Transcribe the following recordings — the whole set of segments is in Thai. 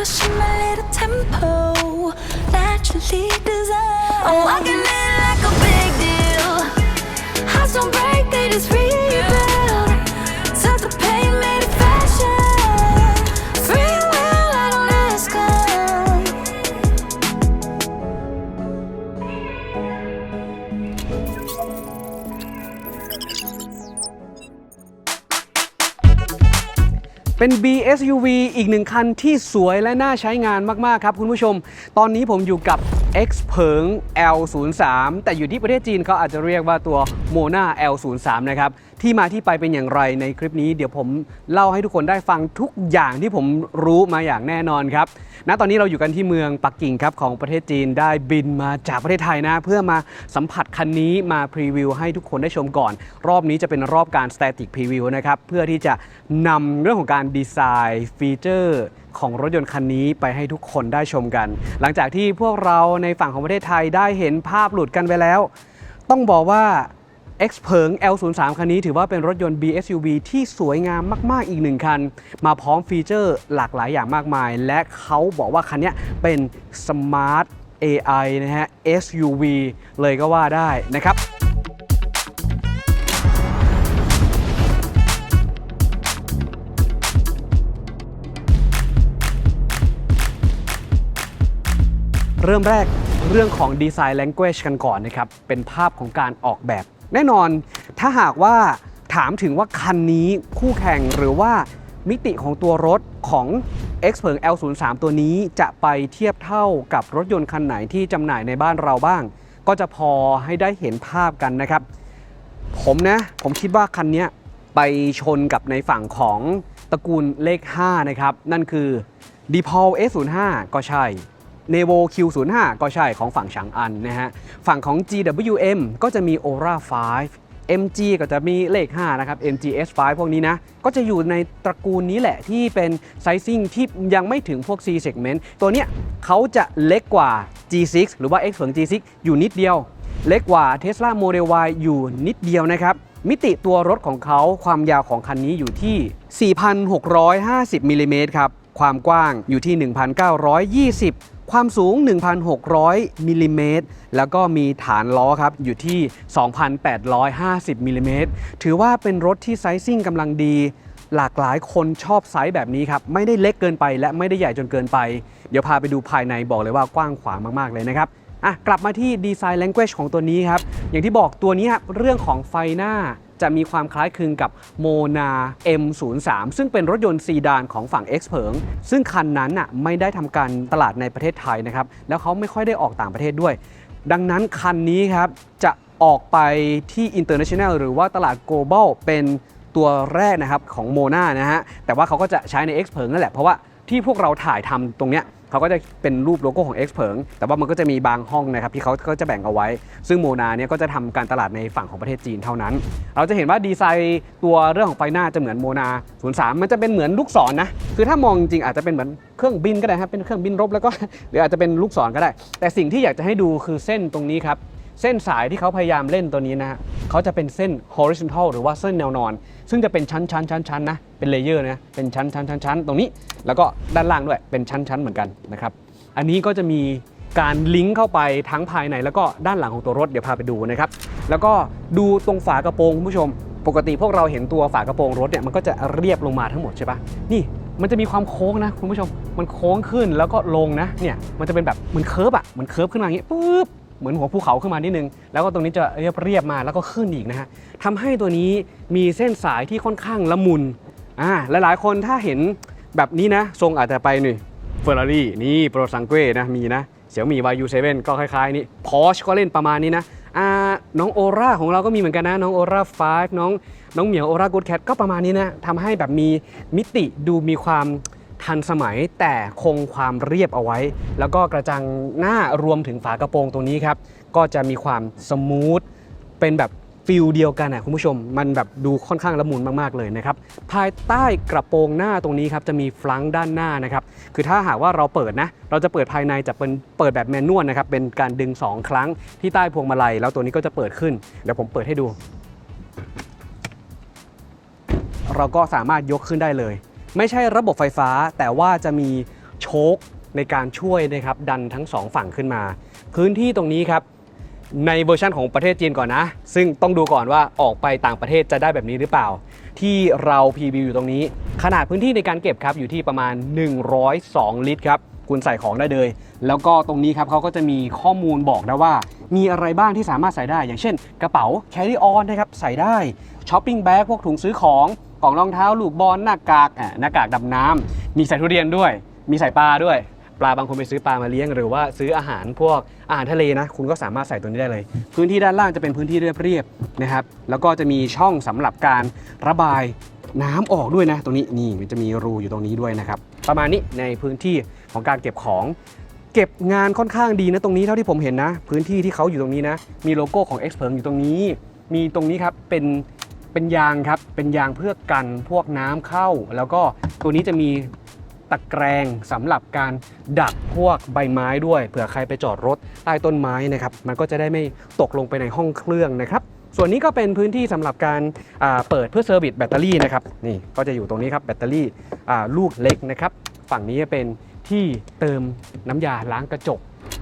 rush in my little tempo, naturally designed. I'm walking in like a big deal. Hearts don't break, they just rebuild. Took the pain, made it fashion. Free will, I don't ask 'em. เป็น BSUV อีกหนึ่งคันที่สวยและน่าใช้งานมากๆครับคุณผู้ชมตอนนี้ผมอยู่กับ X เผิง L03 แต่อยู่ที่ประเทศจีนเขาอาจจะเรียกว่าตัว Mona L03 นะครับที่มาที่ไปเป็นอย่างไรในคลิปนี้เดี๋ยวผมเล่าให้ทุกคนได้ฟังทุกอย่างที่ผมรู้มาอย่างแน่นอนครับณตอนนี้เราอยู่กันที่เมืองปักกิ่งครับของประเทศจีนได้บินมาจากประเทศไทยนะเพื่อมาสัมผัสคันนี้มาพรีวิวให้ทุกคนได้ชมก่อนรอบนี้จะเป็นรอบการ Static Preview นะครับเพื่อที่จะนำเรื่องของการดีไซน์ฟีเจอร์ของรถยนต์คันนี้ไปให้ทุกคนได้ชมกันหลังจากที่พวกเราในฝั่งของประเทศไทยได้เห็นภาพหลุดกันไปแล้วต้องบอกว่า X เผิง L03 คันนี้ถือว่าเป็นรถยนต์ BSUV ที่สวยงามมากๆอีกหนึ่งคันมาพร้อมฟีเจอร์หลากหลายอย่างมากมายและเขาบอกว่าคันนี้เป็น Smart AI นะฮะ SUV เลยก็ว่าได้นะครับเริ่มแรกเรื่องของ Design Language กันก่อนนะครับเป็นภาพของการออกแบบแน่นอนถ้าหากว่าถามถึงว่าคันนี้คู่แข่งหรือว่ามิติของตัวรถของ X เผิง L03 ตัวนี้จะไปเทียบเท่ากับรถยนต์คันไหนที่จำหน่ายในบ้านเราบ้างก็จะพอให้ได้เห็นภาพกันนะครับผมคิดว่าคันนี้ไปชนกับในฝั่งของตระกูลเลข5นะครับนั่นคือ Depaul S05 ก็ใช่Nevo Q05 ก็ใช่ของฝั่งฉางอันนะฮะฝั่งของ GWM ก็จะมี Aura 5 MG ก็จะมีเลข5นะครับ MG S5 พวกนี้นะก็จะอยู่ในตระกูลนี้แหละที่เป็นไซซิ่งที่ยังไม่ถึงพวก C segment ตัวเนี้ยเขาจะเล็กกว่า G6 หรือว่า X เผิง G6 อยู่นิดเดียวเล็กกว่า Tesla Model Y อยู่นิดเดียวนะครับมิติตัวรถของเขาความยาวของคันนี้อยู่ที่ 4,650 มิลลิเมตรครับความกว้างอยู่ที่ 1,920ความสูง 1,600 มิลลิเมตรแล้วก็มีฐานล้อครับอยู่ที่ 2,850 มิลลิเมตรถือว่าเป็นรถที่ไซซิ่งกำลังดีหลากหลายคนชอบไซส์แบบนี้ครับไม่ได้เล็กเกินไปและไม่ได้ใหญ่จนเกินไปเดี๋ยวพาไปดูภายในบอกเลยว่ากว้างขวางมากๆเลยนะครับกลับมาที่ Design Language ของตัวนี้ครับอย่างที่บอกตัวนี้เรื่องของไฟหน้าจะมีความคล้ายคลึงกับ Mona M03 ซึ่งเป็นรถยนต์ซีดานของฝั่ง X เผิงซึ่งคันนั้นไม่ได้ทำการตลาดในประเทศไทยนะครับแล้วเขาไม่ค่อยได้ออกต่างประเทศด้วยดังนั้นคันนี้ครับจะออกไปที่ International หรือว่าตลาด Global เป็นตัวแรกนะครับของ Mona นะฮะแต่ว่าเขาก็จะใช้ใน X เผิงนั่นแหละเพราะว่าที่พวกเราถ่ายทำตรงเนี้ยเขาก็จะเป็นรูปโลโก้ของ X เผิงแต่ว่ามันก็จะมีบางห้องนะครับที่เขาก็จะแบ่งเอาไว้ซึ่งโมนาเนี่ยก็จะทำการตลาดในฝั่งของประเทศจีนเท่านั้นเราจะเห็นว่าดีไซน์ตัวเรื่องของไฟหน้าจะเหมือนโมนา03มันจะเป็นเหมือนลูกศรนะคือถ้ามองจริงอาจจะเป็นเหมือนเครื่องบินก็ได้ครับเป็นเครื่องบินรบแล้วก็หรืออาจจะเป็นลูกศรก็ได้แต่สิ่งที่อยากจะให้ดูคือเส้นตรงนี้ครับเส้นสายที่เขาพยายามเล่นตัวนี้นะฮะเขาจะเป็นเส้น horizontal หรือว่าเส้นแนวนอนซึ่งจะเป็นชั้นนะเป็นเลเยอร์นะเป็นชั้นตรงนี้แล้วก็ด้านล่างด้วยเป็นชั้นเหมือนกันนะครับอันนี้ก็จะมีการลิงก์เข้าไปทั้งภายในแล้วก็ด้านหลังของตัวรถเดี๋ยวพาไปดูนะครับแล้วก็ดูตรงฝากระโปรงคุณผู้ชมปกติพวกเราเห็นตัวฝากระโปรงรถเนี่ยมันก็จะเรียบลงมาทั้งหมดใช่ปะนี่มันจะมีความโค้งนะคุณผู้ชมมันโค้งขึ้นแล้วก็ลงนะเนี่ยมันจะเป็นแบบเหมือนเคิร์ฟเหมือนเคิร์ฟขึ้นมาอย่างนี้ปุ๊บเหมือนหัวภูเขาขึ้นมานิดนึงแล้วก็ตรงนี้จะเรียบมาแล้วก็ขึ้นอีกนะฮะทำให้ตัวนี้มีเส้นสายที่ค่อนข้างละมุนหลายๆคนถ้าเห็นแบบนี้นะทรงอาจจะไปนี่เฟอร์รารี่นี่โปรซังเก้นะมีนะเสี่ยวมี่ YU7 ก็คล้ายๆนี่ Porsche ก็เล่นประมาณนี้นะน้องโอร่าของเราก็มีเหมือนกันนะน้องโอร่า5น้องเหมียวโอร่ากู๊ดแคทก็ประมาณนี้นะทำให้แบบมีมิติดูมีความทันสมัยแต่คงความเรียบเอาไว้แล้วก็กระจังหน้ารวมถึงฝากระโปรงตรงนี้ครับก็จะมีความสมูทเป็นแบบฟิลเดียวกันคุณผู้ชมมันแบบดูค่อนข้างละมุนมากๆเลยนะครับภายใต้กระโปรงหน้าตรงนี้ครับจะมีฟลังก์ด้านหน้านะครับคือถ้าหากว่าเราเปิดนะเราจะเปิดภายในจะเป็นเปิดแบบแมนนวลนะครับเป็นการดึง2ครั้งที่ใต้พวงมาลัยแล้วตัวนี้ก็จะเปิดขึ้นเดี๋ยวผมเปิดให้ดูเราก็สามารถยกขึ้นได้เลยไม่ใช่ระบบไฟฟ้าแต่ว่าจะมี โชคในการช่วยนะครับดันทั้ง2ฝั่งขึ้นมาพื้นที่ตรงนี้ครับในเวอร์ชันของประเทศจีนก่อนนะซึ่งต้องดูก่อนว่าออกไปต่างประเทศจะได้แบบนี้หรือเปล่าที่เราพรีวิวอยู่ตรงนี้ขนาดพื้นที่ในการเก็บครับอยู่ที่ประมาณ102 ลิตรครับคุณใส่ของได้เลยแล้วก็ตรงนี้ครับเขาก็จะมีข้อมูลบอกนะว่ามีอะไรบ้างที่สามารถใส่ได้อย่างเช่นกระเป๋า carry on นะครับใส่ได้ช้อปปิ้งแบ็กพวกถุงซื้อของกล่องรองเท้าลูกบอลหน้ากากดำน้ำมีใส่ทุเรียนด้วยมีใส่ปลาด้วยปลาบางคนไปซื้อปลามาเลี้ยงหรือว่าซื้ออาหารพวกอาหารทะเลนะคุณก็สามารถใส่ตัวนี้ได้เลยพื้นที่ด้านล่างจะเป็นพื้นที่เรียบๆนะครับแล้วก็จะมีช่องสำหรับการระบายน้ำออกด้วยนะตรงนี้นี่มันจะมีรูอยู่ตรงนี้ด้วยนะครับประมาณนี้ในพื้นที่ของการเก็บของเก็บงานค่อนข้างดีนะตรงนี้เท่าที่ผมเห็นนะพื้นที่ที่เขาอยู่ตรงนี้นะมีโลโก้ของ Xpeng อยู่ตรงนี้มีตรงนี้ครับเป็นยางครับเป็นยางเพื่อกันพวกน้ำเข้าแล้วก็ตัวนี้จะมีตะแกรงสำหรับการดักพวกใบไม้ด้วยเผื่อใครไปจอดรถใต้ต้นไม้นะครับมันก็จะได้ไม่ตกลงไปในห้องเครื่องนะครับส่วนนี้ก็เป็นพื้นที่สำหรับการเปิดเพื่อเซอร์วิสแบตเตอรี่นะครับนี่ก็จะอยู่ตรงนี้ครับแบตเตอรี่ลูกเล็กนะครับฝั่งนี้เป็นที่เติมน้ำยาล้างกระจก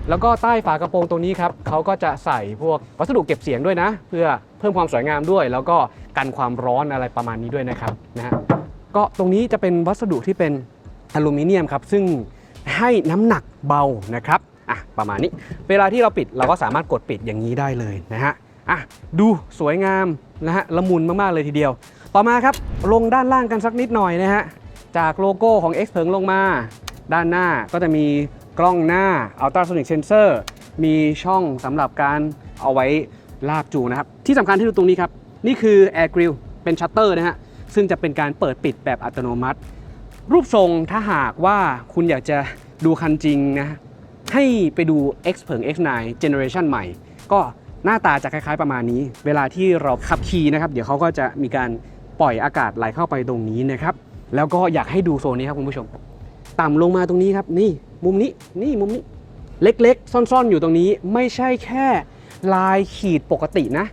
แล้วก็ใต้ฝากระโปรงตรงนี้ครับเขาก็จะใส่พวกวัสดุเก็บเสียงด้วยนะเพื่อเพิ่มความสวยงามด้วยแล้วก็กันความร้อนอะไรประมาณนี้ด้วยนะครับนะฮะก็ตรงนี้จะเป็นวัสดุที่เป็นอลูมิเนียมครับซึ่งให้น้ำหนักเบานะครับประมาณนี้เวลาที่เราปิดเราก็สามารถกดปิดอย่างนี้ได้เลยนะฮะดูสวยงามนะฮะละมุนมากๆเลยทีเดียวต่อมาครับลงด้านล่างกันสักนิดหน่อยนะฮะจากโลโก้ของ Xpeng ลงมาด้านหน้าก็จะมีกล้องหน้า Ultrasonic Sensor มีช่องสำหรับการเอาไว้ลากจูนะครับที่สำคัญที่ดูตรงนี้ครับนี่คือ Air Grill เป็นชัตเตอร์นะฮะซึ่งจะเป็นการเปิดปิดแบบอัตโนมัติรูปทรงถ้าหากว่าคุณอยากจะดูคันจริงนะให้ไปดู Xpeng X9 Generation ใหม่ก็หน้าตาจะคล้ายๆประมาณนี้เวลาที่เราขับขี่นะครับเดี๋ยวเขาก็จะมีการปล่อยอากาศไหลเข้าไปตรงนี้นะครับแล้วก็อยากให้ดูโซนนี้ครับคุณผู้ชมต่ำลงมาตรงนี้ครับนี่มุมนี้เล็กๆซ่อนๆอยู่ตรงนี้ไม่ใช่แค่ลายขีดปกตินะ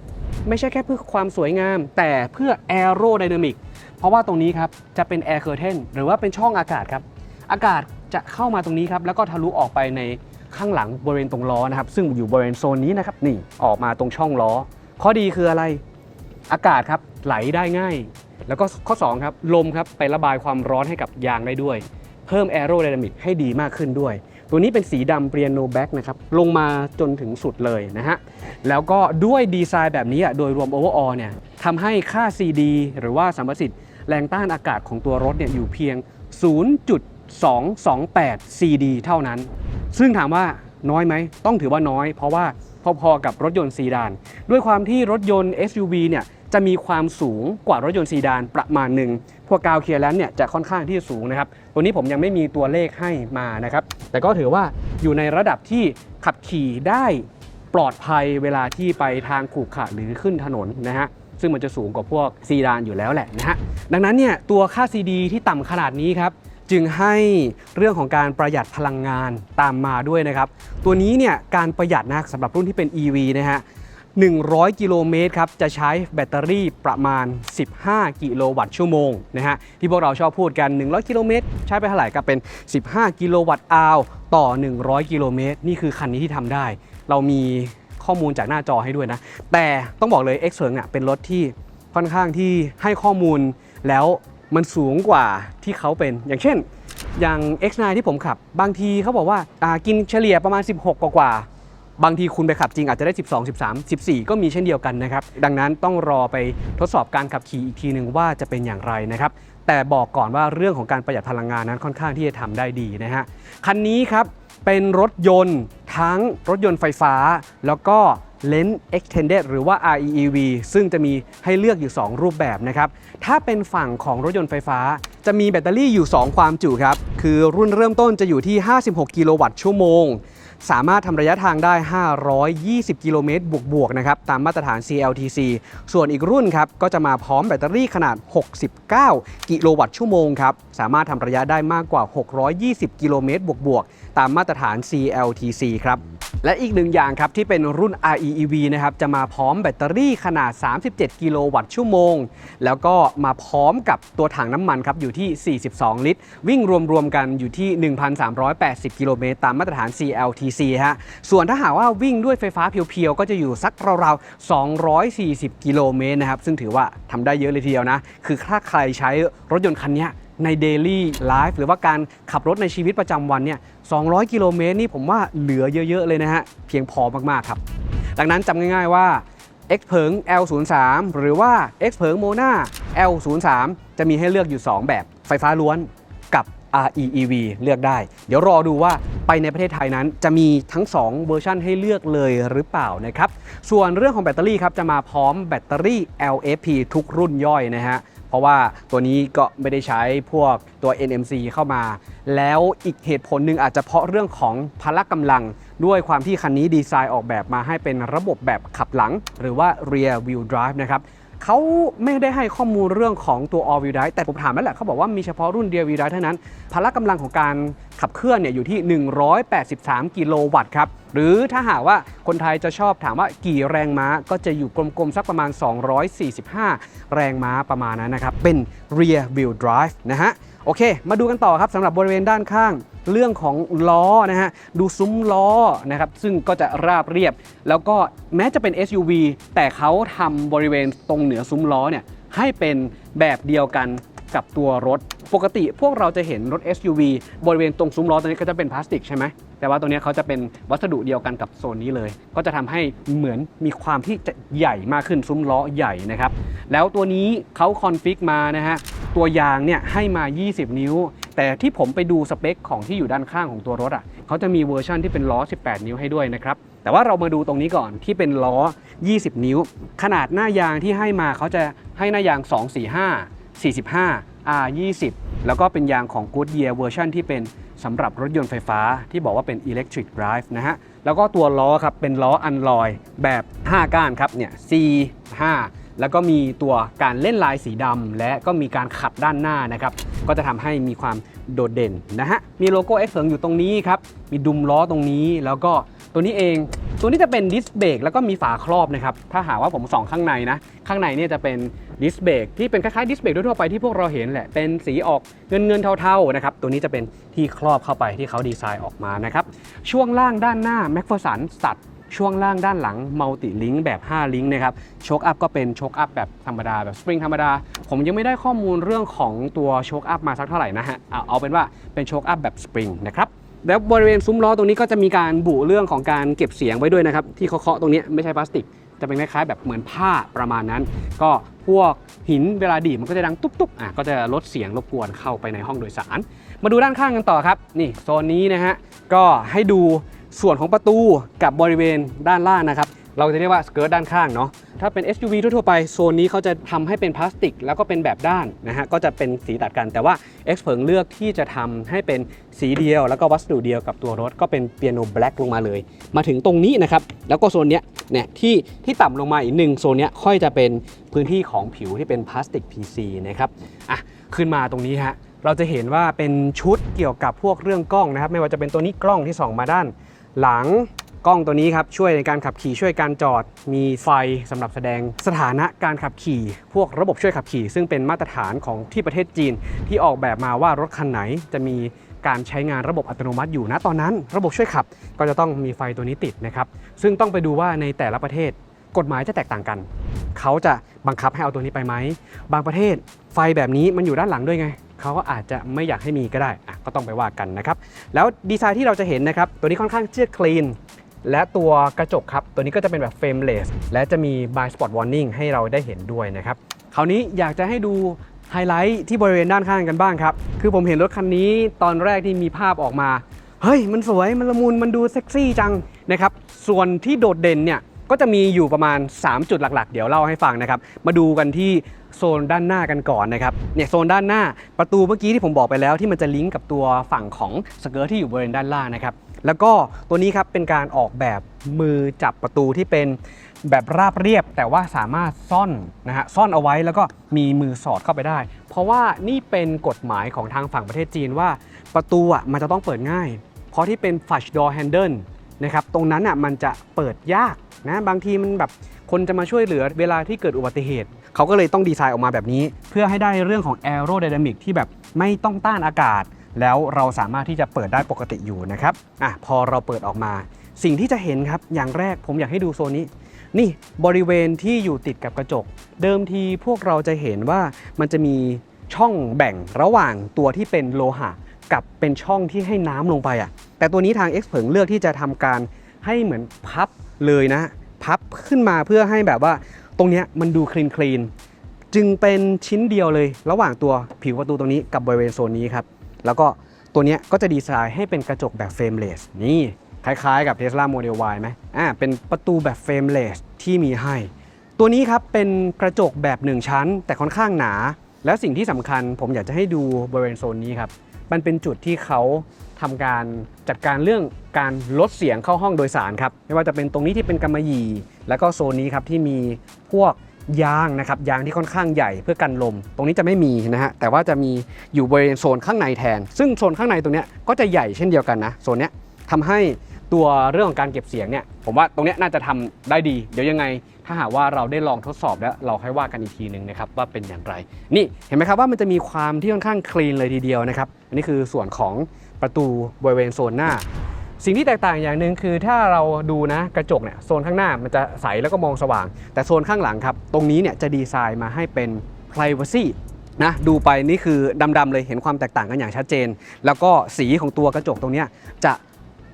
ไม่ใช่แค่เพื่อความสวยงามแต่เพื่อแอโรไดนามิกเพราะว่าตรงนี้ครับจะเป็นแอร์เคอร์เทนหรือว่าเป็นช่องอากาศครับอากาศจะเข้ามาตรงนี้ครับแล้วก็ทะลุออกไปในข้างหลังบริเวณตรงล้อนะครับซึ่งอยู่บริเวณโซนนี้นะครับนี่ออกมาตรงช่องล้อข้อดีคืออะไรอากาศครับไหลได้ง่ายแล้วก็ข้อ2ครับลมครับไประบายความร้อนให้กับยางได้ด้วยเพิ่มแอโรไดนามิกให้ดีมากขึ้นด้วยตัวนี้เป็นสีดำเปียโนแบ็กนะครับลงมาจนถึงสุดเลยนะฮะแล้วก็ด้วยดีไซน์แบบนี้โดยรวมโอเวอร์ออลเนี่ยทำให้ค่า CD หรือว่าสัมประสิทธิ์แรงต้านอากาศของตัวรถเนี่ยอยู่เพียง 0.228 CD เท่านั้นซึ่งถามว่าน้อยไหมต้องถือว่าน้อยเพราะว่าพอๆกับรถยนต์ซีดานด้วยความที่รถยนต์ SUV เนี่ยจะมีความสูงกว่ารถยนต์ซีดานประมาณหนึ่งพวกกราวเคลียร์แลนด์เนี่ยจะค่อนข้างที่สูงนะครับตัวนี้ผมยังไม่มีตัวเลขให้มานะครับแต่ก็ถือว่าอยู่ในระดับที่ขับขี่ได้ปลอดภัยเวลาที่ไปทางขรุขระหรือขึ้นถนนนะฮะซึ่งมันจะสูงกว่าพวกซีดานอยู่แล้วแหละนะฮะดังนั้นเนี่ยตัวค่า CD ที่ต่ำขนาดนี้ครับจึงให้เรื่องของการประหยัดพลังงานตามมาด้วยนะครับตัวนี้เนี่ยการประหยัดนะสำหรับรุ่นที่เป็น EV นะฮะ100 กิโลเมตรครับจะใช้แบตเตอรี่ประมาณ15 กิโลวัตต์ชั่วโมงนะฮะที่พวกเราชอบพูดกัน100 กิโลเมตรใช้ไปเท่าไหร่ก็เป็น15 กิโลวัตต์อาวต่อ100 กิโลเมตรนี่คือคันนี้ที่ทำได้เรามีข้อมูลจากหน้าจอให้ด้วยนะแต่ต้องบอกเลย Xpeng เป็นรถที่ค่อนข้างที่ให้ข้อมูลแล้วมันสูงกว่าที่เขาเป็นอย่างเช่นอย่าง X9 ที่ผมขับบางทีเขาบอกว่ากินเฉลี่ยประมาณ16กว่าบางทีคุณไปขับจริงอาจจะได้12 13 14ก็มีเช่นเดียวกันนะครับดังนั้นต้องรอไปทดสอบการขับขี่อีกทีหนึ่งว่าจะเป็นอย่างไรนะครับแต่บอกก่อนว่าเรื่องของการประหยัดพลังงานนั้นค่อนข้างที่จะทำได้ดีนะฮะคันนี้ครับเป็นรถยนต์ทั้งรถยนต์ไฟฟ้าแล้วก็Range Extended หรือว่า REEV ซึ่งจะมีให้เลือกอยู่2รูปแบบนะครับถ้าเป็นฝั่งของรถยนต์ไฟฟ้าจะมีแบตเตอรี่อยู่2ความจุครับคือรุ่นเริ่มต้นจะอยู่ที่56 กิโลวัตต์ชั่วโมงสามารถทำระยะทางได้520 กิโลเมตรบวกๆนะครับตามมาตรฐาน CLTC ส่วนอีกรุ่นครับก็จะมาพร้อมแบตเตอรี่ขนาด69 กิโลวัตต์ชั่วโมงครับสามารถทำระยะได้มากกว่า620 กิโลเมตรบวกๆตามมาตรฐาน CLTC ครับ และอีกหนึ่งอย่างครับที่เป็นรุ่น REEV นะครับจะมาพร้อมแบตเตอรี่ขนาด 37 กิโลวัตต์ชั่วโมงแล้วก็มาพร้อมกับตัวถังน้ำมันครับอยู่ที่ 42 ลิตรวิ่งรวมๆกันอยู่ที่ 1,380 กิโลเมตรตามมาตรฐาน CLTC ฮะส่วนถ้าหากว่าวิ่งด้วยไฟฟ้าเพียวๆก็จะอยู่สักราวๆ240 กิโลเมตรนะครับซึ่งถือว่าทำได้เยอะเลยทีเดียวนะคือถ้าใครใช้รถยนต์คันนี้ใน Daily Life หรือว่าการขับรถในชีวิตประจำวันเนี่ย200 กิโลเมตรนี่ผมว่าเหลือเยอะๆเลยนะฮะเพียงพอมากๆครับดังนั้นจำง่ายๆว่า X เผิง L03 หรือว่า X เผิง Mona L03 จะมีให้เลือกอยู่2แบบไฟฟ้าล้วนกับ REEV เลือกได้เดี๋ยวรอดูว่าไปในประเทศไทยนั้นจะมีทั้ง2เวอร์ชันให้เลือกเลยหรือเปล่านะครับส่วนเรื่องของแบตเตอรี่ครับจะมาพร้อมแบตเตอรี่ LFP ทุกรุ่นย่อยนะฮะเพราะว่าตัวนี้ก็ไม่ได้ใช้พวกตัว NMC เข้ามาแล้วอีกเหตุผลหนึ่งอาจจะเพราะเรื่องของพละกำลังด้วยความที่คันนี้ดีไซน์ออกแบบมาให้เป็นระบบแบบขับหลังหรือว่า Rear Wheel Drive นะครับเขาไม่ได้ให้ข้อมูลเรื่องของตัว All Wheel Drive แต่ผมถามแล้วแหละเขาบอกว่ามีเฉพาะรุ่น Rear Wheel Drive เท่านั้นพละกำลังของการขับเคลื่อนเนี่ยอยู่ที่183กิโลวัตต์ครับหรือถ้าหากว่าคนไทยจะชอบถามว่ากี่แรงม้าก็จะอยู่กลมๆสักประมาณ245แรงม้าประมาณนั้นนะครับเป็น Rear Wheel Drive นะฮะโอเคมาดูกันต่อครับสำหรับบริเวณด้านข้างเรื่องของล้อนะฮะดูซุ้มล้อนะครับซึ่งก็จะราบเรียบแล้วก็แม้จะเป็น SUV แต่เขาทำบริเวณตรงเหนือซุ้มล้อเนี่ยให้เป็นแบบเดียวกันกับตัวรถปกติพวกเราจะเห็นรถ SUV บริเวณตรงซุ้มล้อตรงนี้ก็จะเป็นพลาสติกใช่ไหมแต่ว่าตรงนี้เขาจะเป็นวัสดุเดียวกันกับโซนนี้เลยก็จะทำให้เหมือนมีความที่จะใหญ่มากขึ้นซุ้มล้อใหญ่นะครับแล้วตัวนี้เขาคอนฟิกมานะฮะตัวยางเนี่ยให้มา20นิ้วแต่ที่ผมไปดูสเปคของที่อยู่ด้านข้างของตัวรถอ่ะเขาจะมีเวอร์ชันที่เป็นล้อ18นิ้วให้ด้วยนะครับแต่ว่าเรามาดูตรงนี้ก่อนที่เป็นล้อ20นิ้วขนาดหน้ายางที่ให้มาเขาจะให้หน้ายาง245 45 R20 แล้วก็เป็นยางของ Goodyear เวอร์ชันที่เป็นสำหรับรถยนต์ไฟฟ้าที่บอกว่าเป็น Electric Drive นะฮะแล้วก็ตัวล้อครับเป็นล้ออัลลอยแบบ5ก้านครับเนี่ย C5 แล้วก็มีตัวการเล่นลายสีดำและก็มีการขัดด้านหน้านะครับก็จะทำให้มีความโดดเด่นนะฮะมีโลโก้ X เผิงอยู่ตรงนี้ครับมีดุมล้อตรงนี้แล้วก็ตัวนี้เองตัวนี้จะเป็นดิสเบรกแล้วก็มีฝาครอบนะครับถ้าหากว่าผมส่องข้างในนะข้างในเนี่ยจะเป็นดิสเบรกที่เป็นคล้ายๆดิสเบรกทั่วไปที่พวกเราเห็นแหละเป็นสีออกเงินเทาๆนะครับตัวนี้จะเป็นที่ครอบเข้าไปที่เขาดีไซน์ออกมานะครับช่วงล่างด้านหน้าแม็กเฟอร์สันสัตว์ช่วงล่างด้านหลังมัลติลิงก์แบบ5ลิงก์นะครับโชคอัพก็เป็นโชคอัพแบบธรรมดาแบบสปริงธรรมดาผมยังไม่ได้ข้อมูลเรื่องของตัวโชคอัพมาสักเท่าไหร่นะฮะเอาเป็นว่าเป็นโชคอัพแบบสปริงนะครับแล้วบริเวณซุ้มล้อตรงนี้ก็จะมีการบุเรื่องของการเก็บเสียงไว้ด้วยนะครับที่เคาะตรงนี้ไม่ใช่พลาสติกจะเป็นคล้ายๆแบบเหมือนผ้าประมาณนั้นก็พวกหินเวลาดีดมันก็จะดังตุ๊บๆก็จะลดเสียงรบกวนเข้าไปในห้องโดยสารมาดูด้านข้างกันต่อครับนี่โซนนี้นะฮะก็ให้ดูส่วนของประตูกับบริเวณด้านล่างนะครับเราจะเรียกว่าสเกิร์ตด้านข้างเนาะถ้าเป็น SUV ทั่วๆไปโซนนี้เขาจะทำให้เป็นพลาสติกแล้วก็เป็นแบบด้านนะฮะก็จะเป็นสีตัดกันแต่ว่า X เผิงเลือกที่จะทำให้เป็นสีเดียวแล้วก็วัสดุเดียวกับตัวรถก็เป็นเปียโนแบล็กลงมาเลยมาถึงตรงนี้นะครับแล้วก็โซนเนี้ยเนี่ยที่ต่ำลงมาอีกหนึ่งโซนเนี้ยค่อยจะเป็นพื้นที่ของผิวที่เป็นพลาสติก PC นะครับขึ้นมาตรงนี้ฮะเราจะเห็นว่าเป็นชุดเกี่ยวกับพวกเรื่องกล้องนะครับไม่ว่าจะเป็นตัวนี้กล้องที่ส่องมาด้านหลังกล้องตัวนี้ครับช่วยในการขับขี่ช่วยการจอดมีไฟสำหรับแสดงสถานะการขับขี่พวกระบบช่วยขับขี่ซึ่งเป็นมาตรฐานของที่ประเทศจีนที่ออกแบบมาว่ารถคันไหนจะมีการใช้งานระบบอัตโนมัติอยู่นะตอนนั้นระบบช่วยขับก็จะต้องมีไฟตัวนี้ติดนะครับซึ่งต้องไปดูว่าในแต่ละประเทศกฎหมายจะแตกต่างกันเขาจะบังคับให้เอาตัวนี้ไปไหมบางประเทศไฟแบบนี้มันอยู่ด้านหลังด้วยไงเขาก็อาจจะไม่อยากให้มีก็ได้ก็ต้องไปว่ากันนะครับแล้วดีไซน์ที่เราจะเห็นนะครับตัวนี้ค่อนข้างเชื่อคลีนและตัวกระจกครับตัวนี้ก็จะเป็นแบบเฟรมเลสและจะมี blind spot warning ให้เราได้เห็นด้วยนะครับคราวนี้อยากจะให้ดูไฮไลท์ที่บริเวณด้านข้างกันบ้างครับคือผมเห็นรถคันนี้ตอนแรกที่มีภาพออกมาเฮ้ยมันสวยมันละมุนมันดูเซ็กซี่จังนะครับส่วนที่โดดเด่นเนี่ยก็จะมีอยู่ประมาณ3จุดหลักๆเดี๋ยวเล่าให้ฟังนะครับมาดูกันที่โซนด้านหน้ากันก่อนนะครับเนี่ยโซนด้านหน้าประตูเมื่อกี้ที่ผมบอกไปแล้วที่มันจะลิงก์กับตัวฝั่งของสเกิร์ตที่อยู่บริเวณด้านล่างนะครับแล้วก็ตัวนี้ครับเป็นการออกแบบมือจับประตูที่เป็นแบบราบเรียบแต่ว่าสามารถซ่อนซ่อนเอาไว้แล้วก็มีมือสอดเข้าไปได้เพราะว่านี่เป็นกฎหมายของทางฝั่งประเทศจีนว่าประตูมันจะต้องเปิดง่ายเพราะที่เป็น flush door handle นะครับตรงนั้นอ่ะมันจะเปิดยากนะบางทีมันแบบคนจะมาช่วยเหลือเวลาที่เกิดอุบัติเหตุเขาก็เลยต้องดีไซน์ออกมาแบบนี้เพื่อให้ได้เรื่องของ Aerodynamic ที่แบบไม่ต้องต้านอากาศแล้วเราสามารถที่จะเปิดได้ปกติอยู่นะครับพอเราเปิดออกมาสิ่งที่จะเห็นครับอย่างแรกผมอยากให้ดูโซนนี้นี่บริเวณที่อยู่ติดกับกระจกเดิมทีพวกเราจะเห็นว่ามันจะมีช่องแบ่งระหว่างตัวที่เป็นโลหะกับเป็นช่องที่ให้น้ำลงไปแต่ตัวนี้ทาง X เผิงเลือกที่จะทำการให้เหมือนพับเลยนะพับขึ้นมาเพื่อให้แบบว่าตรงนี้มันดูคลีนจึงเป็นชิ้นเดียวเลยระหว่างตัวผิวประตูตรงนี้กับบริเวณโซนนี้ครับแล้วก็ตัวนี้ก็จะดีไซน์ให้เป็นกระจกแบบเฟรมเลสนี่คล้ายๆกับ Tesla Model Y ไหมเป็นประตูแบบเฟรมเลสที่มีให้ตัวนี้ครับเป็นกระจกแบบ1ชั้นแต่ค่อนข้างหนาแล้วสิ่งที่สำคัญผมอยากจะให้ดูบริเวณโซนนี้ครับมันเป็นจุดที่เขาทำการจัดการเรื่องการลดเสียงเข้าห้องโดยสารครับไม่ว่าจะเป็นตรงนี้ที่เป็นกำมะหยี่แล้วก็โซนนี้ครับที่มีพวกยางนะครับยางที่ค่อนข้างใหญ่เพื่อกันลมตรงนี้จะไม่มีนะฮะแต่ว่าจะมีอยู่บริเวณโซนข้างในแทนซึ่งโซนข้างในตรงนี้ก็จะใหญ่เช่นเดียวกันนะโซนนี้ทำให้ตัวเรื่องของการเก็บเสียงเนี่ยผมว่าตรงนี้น่าจะทำได้ดีเดี๋ยวยังไงถ้าหากว่าเราได้ลองทดสอบแล้วเราค่อยว่ากันอีกทีหนึ่งนะครับว่าเป็นอย่างไรนี่เห็นไหมครับว่ามันจะมีความที่ค่อนข้างคลีนเลยทีเดียวนะครับอันนี้คือส่วนของประตูบริเวณโซนหน้าสิ่งที่แตกต่างอย่างหนึ่งคือถ้าเราดูนะกระจกเนี่ยโซนข้างหน้ามันจะใสแล้วก็มองสว่างแต่โซนข้างหลังครับตรงนี้เนี่ยจะดีไซน์มาให้เป็น privacy นะดูไปนี่คือดำๆเลยเห็นความแตกต่างกันอย่างชัดเจนแล้วก็สีของตัวกระจกตรงนี้จะ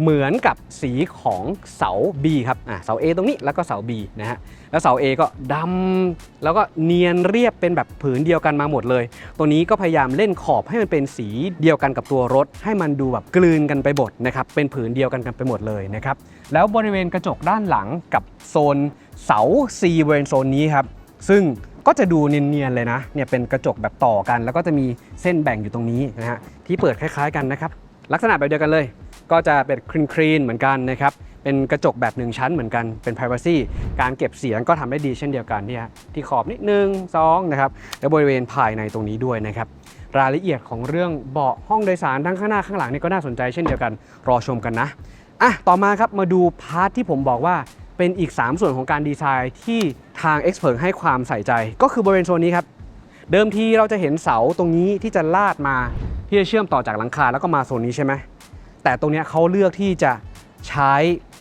เหมือนกับสีของเสา B ครับเสา A ตรงนี้แล้วก็เสา B นะฮะแล้วเสา A ก็ดำแล้วก็เนียนเรียบเป็นแบบผืนเดียวกันมาหมดเลยตัวนี้ก็พยายามเล่นขอบให้มันเป็นสีเดียวกันกับตัวรถให้มันดูแบบกลืนกันไปหมดนะครับเป็นผืนเดียวกันไปหมดเลยนะครับแล้วบริเวณกระจกด้านหลังกับโซนเสา C บริเวณโซนนี้ครับซึ่งก็จะดูเนียนๆเลยนะเนี่ยเป็นกระจกแบบต่อกันแล้วก็จะมีเส้นแบ่งอยู่ตรงนี้นะฮะที่เปิดคล้ายๆกันนะครับลักษณะแบบเดียวกันเลยก็จะเป็นคลีนเหมือนกันนะครับเป็นกระจกแบบ1ชั้นเหมือนกันเป็น privacy การเก็บเสียงก็ทำได้ดีเช่นเดียวกันที่ขอบนิดนึง2นะครับและบริเวณภายในตรงนี้ด้วยนะครับรายละเอียดของเรื่องเบาะห้องโดยสารทั้งข้างหน้าข้างหลังนี่ก็น่าสนใจเช่นเดียวกันรอชมกันนะต่อมาครับมาดูพาร์ทที่ผมบอกว่าเป็นอีก3ส่วนของการดีไซน์ที่ทาง X เผิงให้ความใส่ใจก็คือบริเวณโซนนี้ครับเดิมทีเราจะเห็นเสาตรงนี้ที่จะลาดมาที่จะเชื่อมต่อจากหลังคาแล้วก็มาโซนนี้ใช่ไหมแต่ตรงนี้เขาเลือกที่จะใช้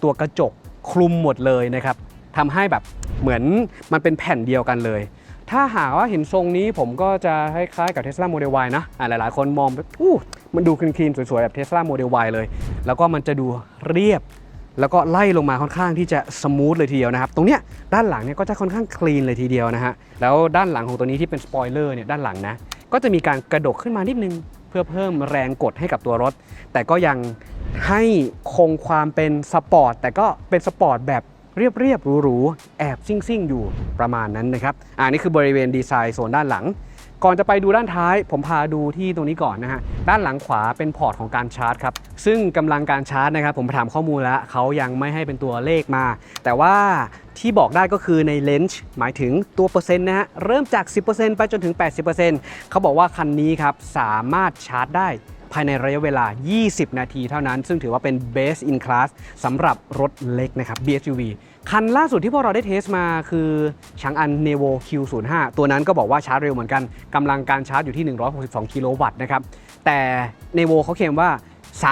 ตัวกระจกคลุมหมดเลยนะครับทำให้แบบเหมือนมันเป็นแผ่นเดียวกันเลยถ้าหากว่าเห็นทรงนี้ผมก็จะคล้ายๆกับ Tesla Model Y นะหลายๆคนมองแบบมันดูคลีนๆสวยๆแบบ Tesla Model Y เลยแล้วก็มันจะดูเรียบแล้วก็ไล่ลงมาค่อนข้างที่จะสมูทเลยทีเดียวนะครับตรงเนี้ยด้านหลังเนี่ยก็จะค่อนข้างคลีนเลยทีเดียวนะฮะแล้วด้านหลังของตัวนี้ที่เป็นสปอยเลอร์เนี่ยด้านหลังนะก็จะมีการกระดกขึ้นมานิดนึงเพื่อเพิ่มแรงกดให้กับตัวรถแต่ก็ยังให้คงความเป็นสปอร์ตแต่ก็เป็นสปอร์ตแบบเรียบหรูๆแอบซิ่งอยู่ประมาณนั้นนะครับนี่คือบริเวณดีไซน์โซนด้านหลังก่อนจะไปดูด้านท้ายผมพาดูที่ตรงนี้ก่อนนะฮะด้านหลังขวาเป็นพอร์ตของการชาร์จครับซึ่งกำลังการชาร์จนะครับผมไปถามข้อมูลแล้วเขายังไม่ให้เป็นตัวเลขมาแต่ว่าที่บอกได้ก็คือในเลนส์หมายถึงตัวเปอร์เซ็นต์นะฮะเริ่มจาก 10% ไปจนถึง 80% เขาบอกว่าคันนี้ครับสามารถชาร์จได้ภายในระยะเวลา20นาทีเท่านั้นซึ่งถือว่าเป็น best in class สำหรับรถเล็กนะครับ BSUV คันล่าสุดที่พวกเราได้เทสมาคือชางอัน Nevo Q05 ตัวนั้นก็บอกว่าชาร์จเร็วเหมือนกันกำลังการชาร์จอยู่ที่162กิโลวัตต์นะครับแต่ Nevo เขาเคลมว่า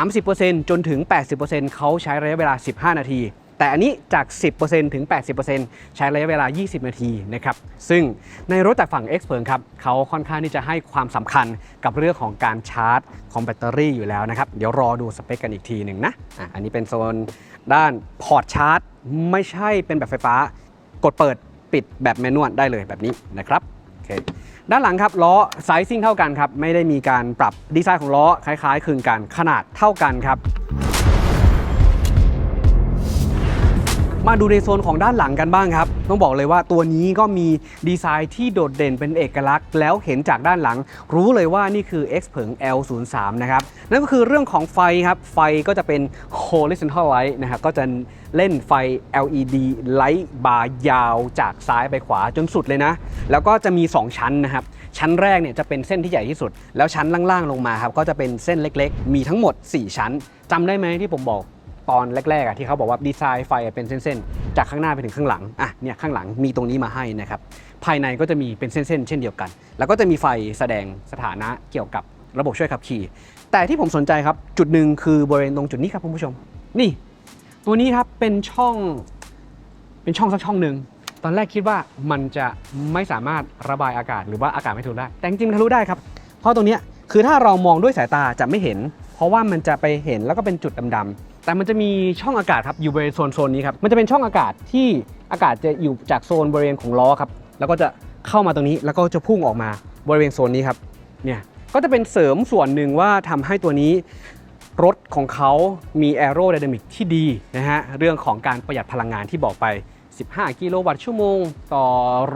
30% จนถึง 80% เขาใช้ระยะเวลา15นาทีแต่อันนี้จาก 10% ถึง 80% ใช้ระยะเวลา20นาทีนะครับซึ่งในรถจากฝั่ง X เผิงครับเขาค่อนข้างที่จะให้ความสำคัญกับเรื่องของการชาร์จของแบตเตอรี่อยู่แล้วนะครับเดี๋ยวรอดูสเปคกันอีกทีหนึ่งนะอันนี้เป็นโซนด้านพอร์ตชาร์จไม่ใช่เป็นแบบไฟฟ้ากดเปิดปิดแบบแมนนวลได้เลยแบบนี้นะครับโอเคด้านหลังครับล้อไซซิ่งเท่ากันครับไม่ได้มีการปรับดีไซน์ของล้อคล้ายๆคลึงกันขนาดเท่ากันครับมาดูในโซนของด้านหลังกันบ้างครับต้องบอกเลยว่าตัวนี้ก็มีดีไซน์ที่โดดเด่นเป็นเอกลักษณ์แล้วเห็นจากด้านหลังรู้เลยว่านี่คือ X เผิง L03 นะครับนั่นก็คือเรื่องของไฟครับไฟก็จะเป็น horizontal light นะครับก็จะเล่นไฟ LED light bar ยาวจากซ้ายไปขวาจนสุดเลยนะแล้วก็จะมี2ชั้นนะครับชั้นแรกเนี่ยจะเป็นเส้นที่ใหญ่ที่สุดแล้วชั้นล่างๆลงมาครับก็จะเป็นเส้นเล็กๆมีทั้งหมด4ชั้นจำได้ไหมที่ผมบอก ตอนแรกๆที่เขาบอกว่าดีไซน์ไฟเป็นเส้นๆจากข้างหน้าไปถึงข้างหลังเนี่ยข้างหลังมีตรงนี้มาให้นะครับภายในก็จะมีเป็นเส้นๆเช่นเดียวกันแล้วก็จะมีไฟแสดงสถานะเกี่ยวกับระบบช่วยขับขี่แต่ที่ผมสนใจครับจุดหนึ่งคือบริเวณตรงจุดนี้ครับคุณผู้ชมนี่ตัวนี้ครับเป็นช่องสักช่องหนึ่งตอนแรกคิดว่ามันจะไม่สามารถระบายอากาศหรือว่าอากาศไม่ทะลุได้แต่จริงๆทะลุได้ครับเพราะตรงนี้คือถ้าเรามองด้วยสายตาจะไม่เห็นเพราะว่ามันจะไปเห็นแล้วก็เป็นจุดดำๆแต่มันจะมีช่องอากาศครับอยู่บริเวณโซนนี้ครับมันจะเป็นช่องอากาศที่อากาศจะอยู่จากโซนบริเวณของล้อครับแล้วก็จะเข้ามาตรงนี้แล้วก็จะพุ่งออกมาบริเวณโซนนี้ครับเนี่ยก็จะเป็นเสริมส่วนหนึ่งว่าทำให้ตัวนี้รถของเขามีแอโรไดนามิกที่ดีนะฮะเรื่องของการประหยัดพลังงานที่บอกไป15กิโลวัตต์ชั่วโมงต่อ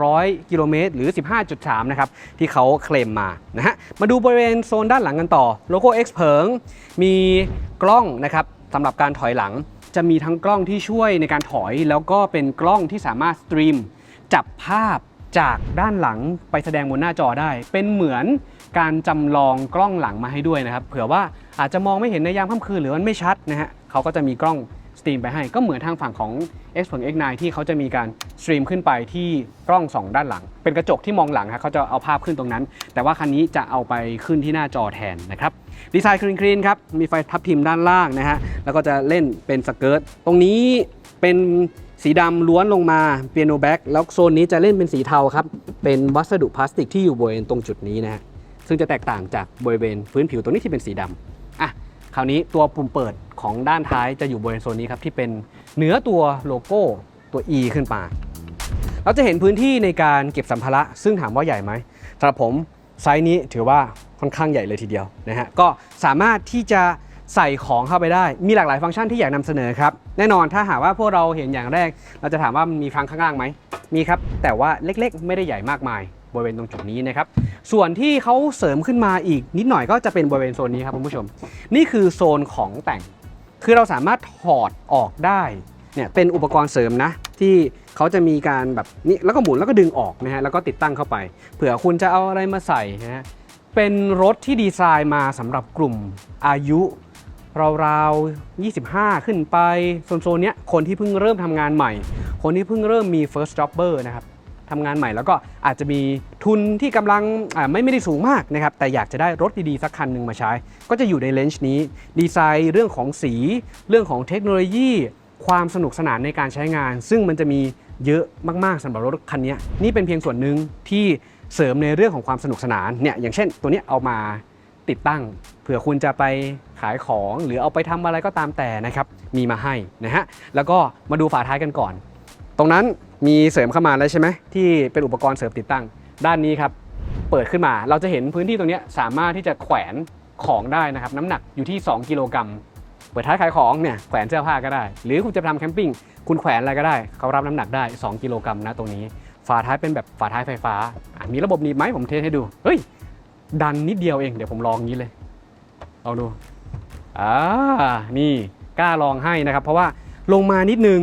100กิโลเมตรหรือ 15.3 นะครับที่เขาเคลมมานะฮะมาดูบริเวณโซนด้านหลังกันต่อโลโก้ X เผิงมีกล้องนะครับสำหรับการถอยหลังจะมีทั้งกล้องที่ช่วยในการถอยแล้วก็เป็นกล้องที่สามารถสตรีมจับภาพจากด้านหลังไปแสดงบนหน้าจอได้เป็นเหมือนการจำลองกล้องหลังมาให้ด้วยนะครับเผื่อว่าอาจจะมองไม่เห็นในยามค่ำคืนหรือมันไม่ชัดนะฮะเขาก็จะมีกล้องสตรีมไปให้ก็เหมือนทางฝั่งของ X เผิง X9 ที่เขาจะมีการสตรีมขึ้นไปที่กล้อง2ด้านหลังเป็นกระจกที่มองหลังครับเขาจะเอาภาพขึ้นตรงนั้นแต่ว่าคันนี้จะเอาไปขึ้นที่หน้าจอแทนนะครับดีไซน์คลีนครับมีไฟทับทิมด้านล่างนะฮะแล้วก็จะเล่นเป็นสเกิร์ตตรงนี้เป็นสีดำล้วนลงมาเปียโนแบ็กแล้วโซนนี้จะเล่นเป็นสีเทาครับเป็นวัสดุพลาสติกที่อยู่บริเวณตรงจุดนี้นะฮะซึ่งจะแตกต่างจากบริเวณพื้นผิวตรงนี้ที่เป็นสีดำคราวนี้ตัวปุ่มเปิดของด้านท้ายจะอยู่บริเวณโซนนี้ครับที่เป็นเหนือตัวโลโก้ตัว E ขึ้นมาเราจะเห็นพื้นที่ในการเก็บสัมภาระซึ่งถามว่าใหญ่ไหมสำหรับผมไซส์นี้ถือว่าค่อนข้างใหญ่เลยทีเดียวนะฮะก็สามารถที่จะใส่ของเข้าไปได้มีหลากหลายฟังก์ชันที่อยากนำเสนอครับแน่นอนถ้าหากว่าพวกเราเห็นอย่างแรกเราจะถามว่ามีฟังข้างล่างไหมมีครับแต่ว่าเล็กๆไม่ได้ใหญ่มากมายบริเวณตรงจุดนี้นะครับส่วนที่เขาเสริมขึ้นมาอีกนิดหน่อยก็จะเป็นบริเวณโซนนี้ครับคุณผู้ชมนี่คือโซนของแต่งคือเราสามารถถอดออกได้เนี่ยเป็นอุปกรณ์เสริมนะที่เขาจะมีการแบบนี้แล้วก็หมุนแล้วก็ดึงออกนะฮะแล้วก็ติดตั้งเข้าไปเผื่อคุณจะเอาอะไรมาใส่นะฮะเป็นรถที่ดีไซน์มาสำหรับกลุ่มอายุราวๆ25ขึ้นไปโซนเนี้ยคนที่เพิ่งเริ่มทำงานใหม่คนที่เพิ่งเริ่มมี first jobber นะครับทำงานใหม่แล้วก็อาจจะมีทุนที่กำลังไม่ได้สูงมากนะครับแต่อยากจะได้รถดีๆสักคันหนึ่งมาใช้ก็จะอยู่ในเลนจ์นี้ดีไซน์เรื่องของสีเรื่องของเทคโนโลยีความสนุกสนานในการใช้งานซึ่งมันจะมีเยอะมากๆสำหรับรถคันนี้นี่เป็นเพียงส่วนหนึ่งที่เสริมในเรื่องของความสนุกสนานเนี่ยอย่างเช่นตัวนี้เอามาติดตั้งเผื่อคุณจะไปขายของหรือเอาไปทำอะไรก็ตามแต่นะครับมีมาให้นะฮะแล้วก็มาดูฝาท้ายกันก่อนตรงนั้นมีเสริมเข้ามาแล้วใช่ไหมที่เป็นอุปกรณ์เสริมติดตั้งด้านนี้ครับเปิดขึ้นมาเราจะเห็นพื้นที่ตรงนี้สามารถที่จะแขวนของได้นะครับน้ำหนักอยู่ที่2กิโลกรัมเปิดท้ายขายของเนี่ยแขวนเสื้อผ้าก็ได้หรือคุณจะทำแคมปิ้งคุณแขวนอะไรก็ได้เขารับน้ำหนักได้2กิโลกรัมนะตรงนี้ฝาท้ายเป็นแบบฝาท้ายไฟฟ้ามีระบบหนีบไหมผมเทสให้ดูเฮ้ยดันนิดเดียวเองเดี๋ยวผมลองงี้เลยลองดูนี่กล้าลองให้นะครับเพราะว่าลงมานิดนึง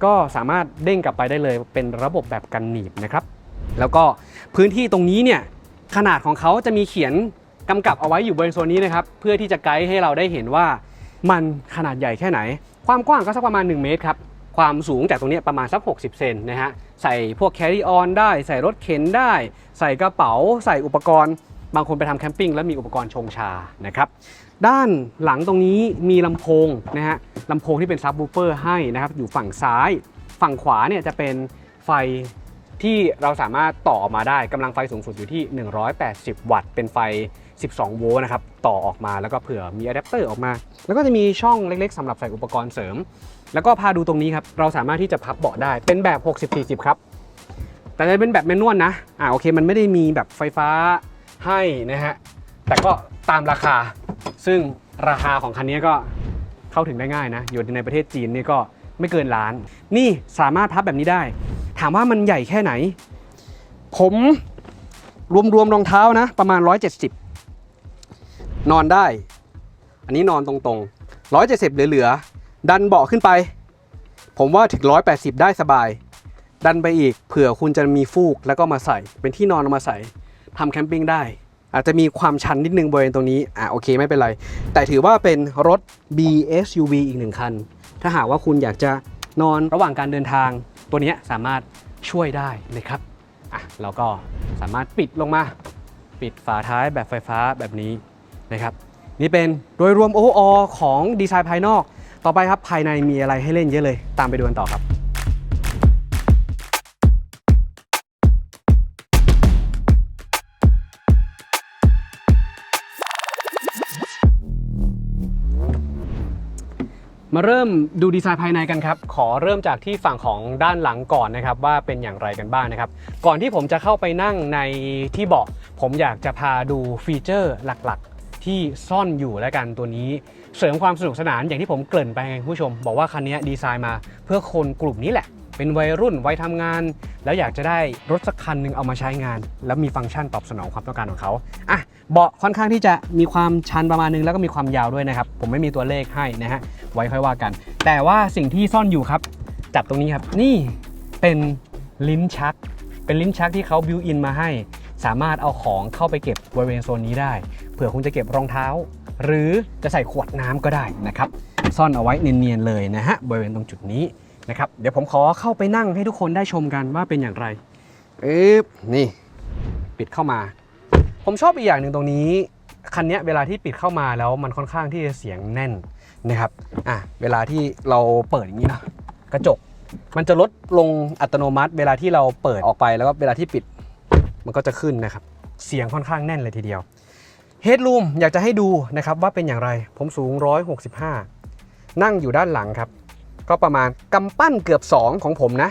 ก็สามารถเด้งกลับไปได้เลยเป็นระบบแบบกันหนีบนะครับแล้วก็พื้นที่ตรงนี้เนี่ยขนาดของเขาจะมีเขียนกำกับเอาไว้อยู่บริเวณโซนนี้นะครับเพื่อที่จะไกด์ให้เราได้เห็นว่ามันขนาดใหญ่แค่ไหนความกว้างก็สักประมาณ1เมตรครับความสูงจากตรงนี้ประมาณสัก60เซนนะฮะใส่พวก carry on ได้ใส่รถเข็นได้ใส่กระเป๋าใส่อุปกรณ์บางคนไปทำแคมปิ้งแล้วมีอุปกรณ์ชงชานะครับด้านหลังตรงนี้มีลำโพงนะฮะลำโพงที่เป็นซับวูฟเฟอร์ให้นะครับอยู่ฝั่งซ้ายฝั่งขวาเนี่ยจะเป็นไฟที่เราสามารถต่อออกมาได้กำลังไฟสูงสุดอยู่ที่180วัตต์เป็นไฟ12โวลต์นะครับต่อออกมาแล้วก็เผื่อมีอะแดปเตอร์ออกมาแล้วก็จะมีช่องเล็กๆสำหรับใส่อุปกรณ์เสริมแล้วก็พาดูตรงนี้ครับเราสามารถที่จะพับเบาะได้เป็นแบบ60-40ครับแต่จะเป็นแบบแมนนวลนะโอเคมันไม่ได้มีแบบไฟฟ้าให้นะฮะแต่ก็ตามราคาซึ่งราคาของคันนี้ก็เข้าถึงได้ง่ายนะอยู่ในประเทศจีนนี่ก็ไม่เกินล้านนี่สามารถพับแบบนี้ได้ถามว่ามันใหญ่แค่ไหนผมรวมรองเท้านะประมาณ170นอนได้อันนี้นอนตรงๆ170เหลือดันเบาะขึ้นไปผมว่าถึง180ได้สบายดันไปอีกเผื่อคุณจะมีฟูกแล้วก็มาใส่เป็นที่นอนเอามาใส่ทำแคมปิ้งได้อาจจะมีความชันนิดนึงบริเวณตรงนี้โอเคไม่เป็นไรแต่ถือว่าเป็นรถ BSUV อีกหนึ่งคัน ถ้าหากว่าคุณอยากจะนอนระหว่างการเดินทางตัวนี้สามารถช่วยได้นะครับเราก็สามารถปิดลงมาปิดฝาท้ายแบบไฟฟ้าแบบนี้นะครับนี่เป็นโดยรวม overall ของดีไซน์ภายนอกต่อไปครับภายในมีอะไรให้เล่นเยอะเลยตามไปดูกันต่อครับมาเริ่มดูดีไซน์ภายในกันครับขอเริ่มจากที่ฝั่งของด้านหลังก่อนนะครับว่าเป็นอย่างไรกันบ้างนะครับก่อนที่ผมจะเข้าไปนั่งในที่เบาะผมอยากจะพาดูฟีเจอร์หลักๆที่ซ่อนอยู่แล้วกันตัวนี้เสริมความสนุกสนานอย่างที่ผมเกริ่นไปไงคุณผู้ชมบอกว่าคันนี้ดีไซน์มาเพื่อคนกลุ่มนี้แหละเป็นวัยรุ่นวัยทำงานแล้วอยากจะได้รถสักคันหนึ่งเอามาใช้งานแล้วมีฟังก์ชันตอบสนองความต้องการของเขาเบาะค่อนข้างที่จะมีความชันประมาณนึงแล้วก็มีความยาวด้วยนะครับผมไม่มีตัวเลขให้นะฮะไว้ค่อยว่ากันแต่ว่าสิ่งที่ซ่อนอยู่ครับจับตรงนี้ครับนี่เป็นลิ้นชักเป็นลิ้นชักที่เขาบิวอินมาให้สามารถเอาของเข้าไปเก็บบริเวณโซนนี้ได้เผื่อคุณจะเก็บรองเท้าหรือจะใส่ขวดน้ำก็ได้นะครับซ่อนเอาไว้เนียนๆเลยนะฮะบริเวณตรงจุดนี้นะครับเดี๋ยวผมขอเข้าไปนั่งให้ทุกคนได้ชมกันว่าเป็นอย่างไรนี่ปิดเข้ามาผมชอบอีกอย่างหนึ่งตรงนี้คันนี้เวลาที่ปิดเข้ามาแล้วมันค่อนข้างที่จะเสียงแน่นนะครับเวลาที่เราเปิดอย่างนี้นะกระจกมันจะลดลงอัตโนมัติเวลาที่เราเปิดออกไปแล้วก็เวลาที่ปิดมันก็จะขึ้นนะครับเสียงค่อนข้างแน่นเลยทีเดียวเฮดรูมอยากจะให้ดูนะครับว่าเป็นอย่างไรผมสูง165นั่งอยู่ด้านหลังครับก็ประมาณกำปั้นเกือบ2ของผมนะ